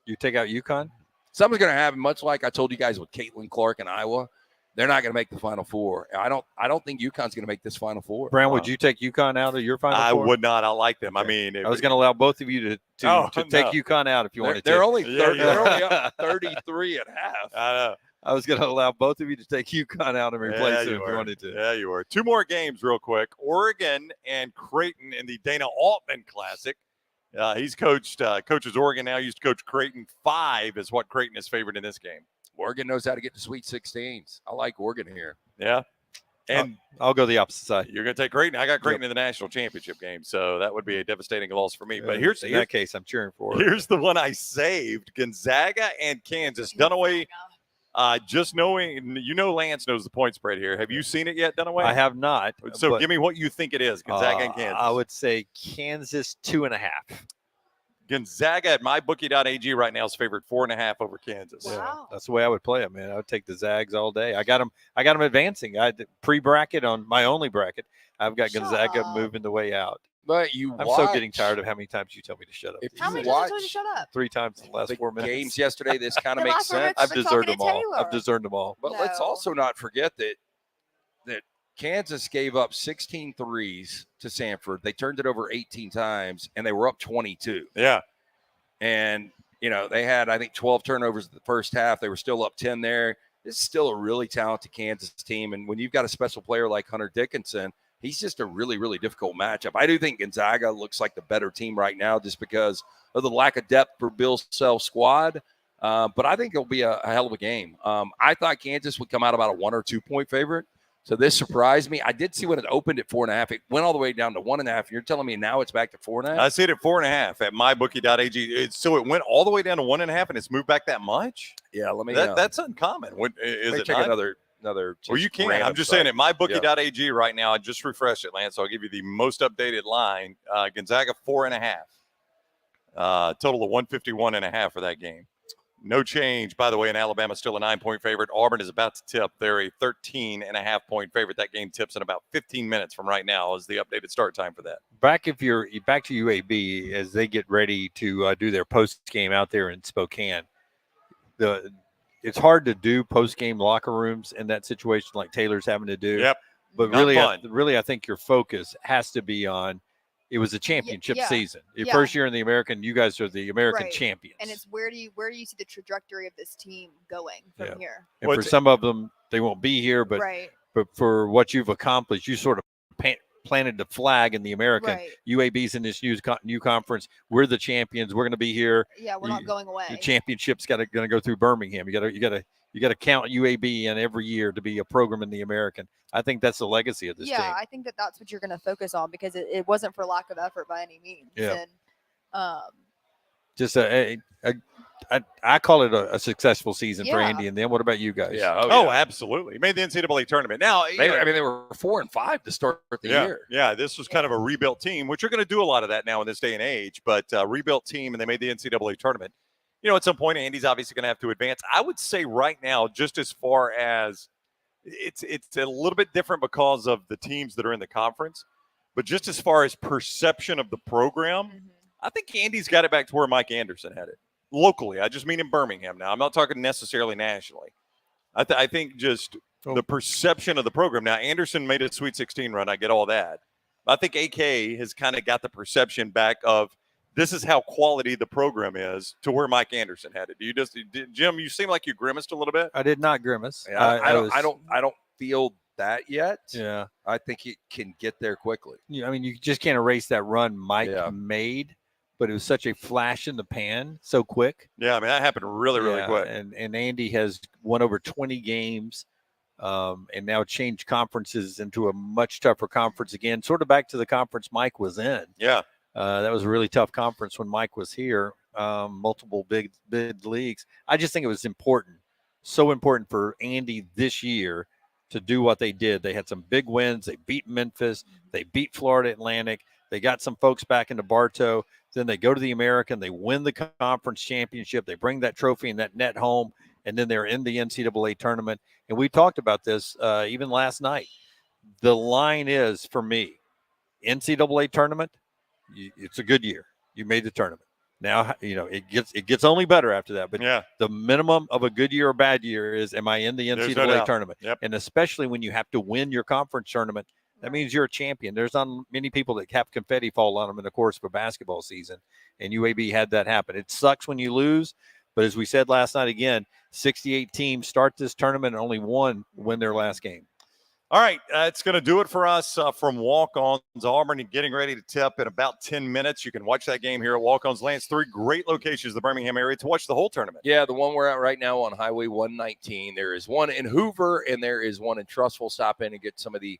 You take out UConn? Something's going to happen, much like I told you guys with Caitlin Clark in Iowa. They're not going to make the Final Four. I don't think UConn's going to make this Final Four. Brown, would you take UConn out of your Final Four? I would not. I like them. Okay. I mean, I was going to allow both of you to take UConn out if you wanted to. They're only 30, they're only up 33 at half. I know. I was going to allow both of you to take UConn out and replace them if you wanted to. Yeah, you were. Two more games real quick. Oregon and Creighton in the Dana Altman Classic. He's coaches Oregon now. Used to coach Creighton. 5 is what Creighton is favored in this game. Oregon knows how to get to Sweet 16s. I like Oregon here. Yeah. And I'll go the opposite side. You're going to take Creighton. I got Creighton in the national championship game, so that would be a devastating loss for me. But in that case, I'm cheering for it. Here's the one I saved: Gonzaga and Kansas. Dunaway. Just knowing, Lance knows the point spread here. Have you seen it yet, Dunaway? I have not. So give me what you think it is, Gonzaga and Kansas. I would say Kansas 2.5. Gonzaga at mybookie.ag right now is favored 4.5 over Kansas. Wow. Yeah, that's the way I would play them, man. I would take the Zags all day. I got them advancing. I did pre-bracket on my only bracket. I've got Gonzaga moving the way out. But I'm so getting tired of how many times you tell me to shut up. How many times have you told you to shut up? 3 times in the last 4 minutes. Games yesterday, this kind of makes sense. I've deserved them all. I've deserved them all. But let's also not forget that Kansas gave up 16 threes to Samford. They turned it over 18 times, and they were up 22. Yeah. And, they had, I think, 12 turnovers in the first half. They were still up 10 there. This is still a really talented Kansas team. And when you've got a special player like Hunter Dickinson, he's just a really, really difficult matchup. I do think Gonzaga looks like the better team right now just because of the lack of depth for Bill Self's squad. But I think it'll be a hell of a game. I thought Kansas would come out about a 1 or 2 point favorite. So this surprised me. I did see when it opened at 4.5. It went all the way down to 1.5. You're telling me now it's back to 4.5? I see it at 4.5 at mybookie.ag. So it went all the way down to 1.5 and it's moved back that much? Yeah, let me that's uncommon. Is it check not? another Well, you can. I'm just saying at mybookie.ag right now. I just refreshed it, Lance. So I'll give you the most updated line. Gonzaga 4.5. Total of 151.5 for that game. No change, by the way, in Alabama, still a 9-point favorite. Auburn is about to tip. They're a 13.5-point favorite. That game tips in about 15 minutes from right now is the updated start time for that. Back to UAB as they get ready to do their post game out there in Spokane. It's hard to do post game locker rooms in that situation like Taylor's having to do. Yep. But really, I think your focus has to be on. It was a championship season. Your first year in the American, you guys are the American champions. And it's where do you see the trajectory of this team going from here? And for some of them, they won't be here, but for what you've accomplished, you sort of planted the flag in the American. UAB's in this new conference. We're the champions. We're going to be here. Yeah, we're not going away. The championship's going to go through Birmingham. You got to count UAB in every year to be a program in the American. I think that's the legacy of this team. Yeah, I think that's what you're going to focus on because it wasn't for lack of effort by any means. Yeah. And, just I call it a successful season for Andy. And then what about you guys? Yeah. Absolutely. Made the NCAA tournament. Now, they were 4-5 to start the year. Yeah. This was kind of a rebuilt team, which are going to do a lot of that now in this day and age, but rebuilt team, and they made the NCAA tournament. At some point, Andy's obviously going to have to advance. I would say right now, just as far as it's a little bit different because of the teams that are in the conference, but just as far as perception of the program, I think Andy's got it back to where Mike Anderson had it locally. I just mean in Birmingham now. I'm not talking necessarily nationally. I think just the perception of the program. Now, Anderson made a Sweet 16 run. I get all that. But I think AK has kind of got the perception back of this is how quality the program is to where Mike Anderson had it. Jim, you seem like you grimaced a little bit. I did not grimace. Yeah, I don't feel that yet. Yeah. I think it can get there quickly. I mean, you just can't erase that run Mike Yeah. made, but it was such a flash in the pan so quick. Yeah, I mean, that happened really, really quick. And Andy has won over 20 games and now changed conferences into a much tougher conference again, sort of back to the conference Mike was in. Yeah. That was a really tough conference when Mike was here, multiple big leagues. I just think it was important, so important for Andy this year to do what they did. They had some big wins. They beat Memphis. They beat Florida Atlantic. They got some folks back into Bartow. Then they go to the American. They win the conference championship. They bring that trophy and that net home, and then they're in the NCAA tournament. And we talked about this even last night. The line is, for me, NCAA tournament, it's a good year. You made the tournament. Now, it gets only better after that. But the minimum of a good year or bad year is, am I in the NCAA tournament? Yep. And especially when you have to win your conference tournament, that means you're a champion. There's not many people that have confetti fall on them in the course of a basketball season, and UAB had that happen. It sucks when you lose, but as we said last night again, 68 teams start this tournament and only one win their last game. All right, it's going to do it for us from Walk-Ons. Auburn and getting ready to tip in about 10 minutes. You can watch that game here at Walk-Ons. Lance, 3 great locations in the Birmingham area to watch the whole tournament. Yeah, the one we're at right now on Highway 119. There is one in Hoover, and there is one in Trussville. Stop in and get some of the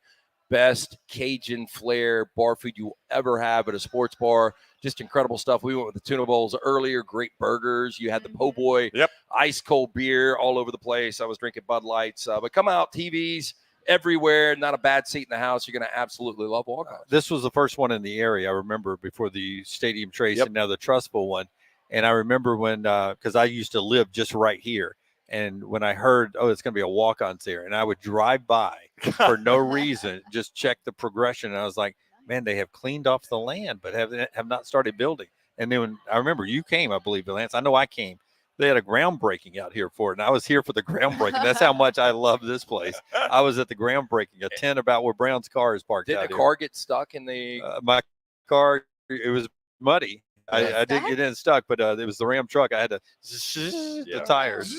best Cajun flair bar food you'll ever have at a sports bar. Just incredible stuff. We went with the tuna bowls earlier, great burgers. You had the po' boy, ice cold beer all over the place. I was drinking Bud Lights. But come out, TVs everywhere, not a bad seat in the house. You're going to absolutely love Walk-Ons. This was the first one in the area, I remember, before the Stadium Trace and now the Trussville one. And I remember when, because I used to live just right here. And when I heard, it's going to be a Walk-Ons there, and I would drive by for no reason, just check the progression. And I was like, man, they have cleaned off the land, but have not started building. And then when I remember you came, I believe, Lance. I know I came. They had a groundbreaking out here for it, and I was here for the groundbreaking. That's how much I love this place. I was at the groundbreaking, a tent about where Brown's car is parked out here. Did the car get stuck in the my car? It was muddy. I did get in stuck, but it was the Ram truck. I had to the tires.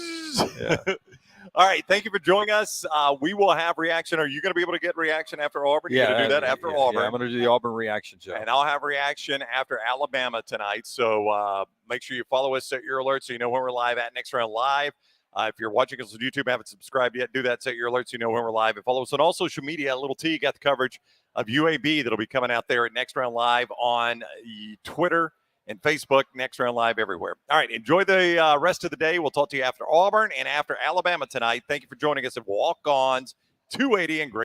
All right, thank you for joining us. We will have reaction. Are you going to be able to get reaction after Auburn? You're going to do that after Auburn. Yeah, I'm going to do the Auburn reaction show. And I'll have reaction after Alabama tonight. So make sure you follow us, set your alerts so you know when we're live at Next Round Live. If you're watching us on YouTube, haven't subscribed yet, do that, set your alerts so you know when we're live. And follow us on all social media. Little T got the coverage of UAB that'll be coming out there at Next Round Live on Twitter and Facebook, Next Round Live everywhere. All right, enjoy the rest of the day. We'll talk to you after Auburn and after Alabama tonight. Thank you for joining us at Walk-Ons 280 and Greystone.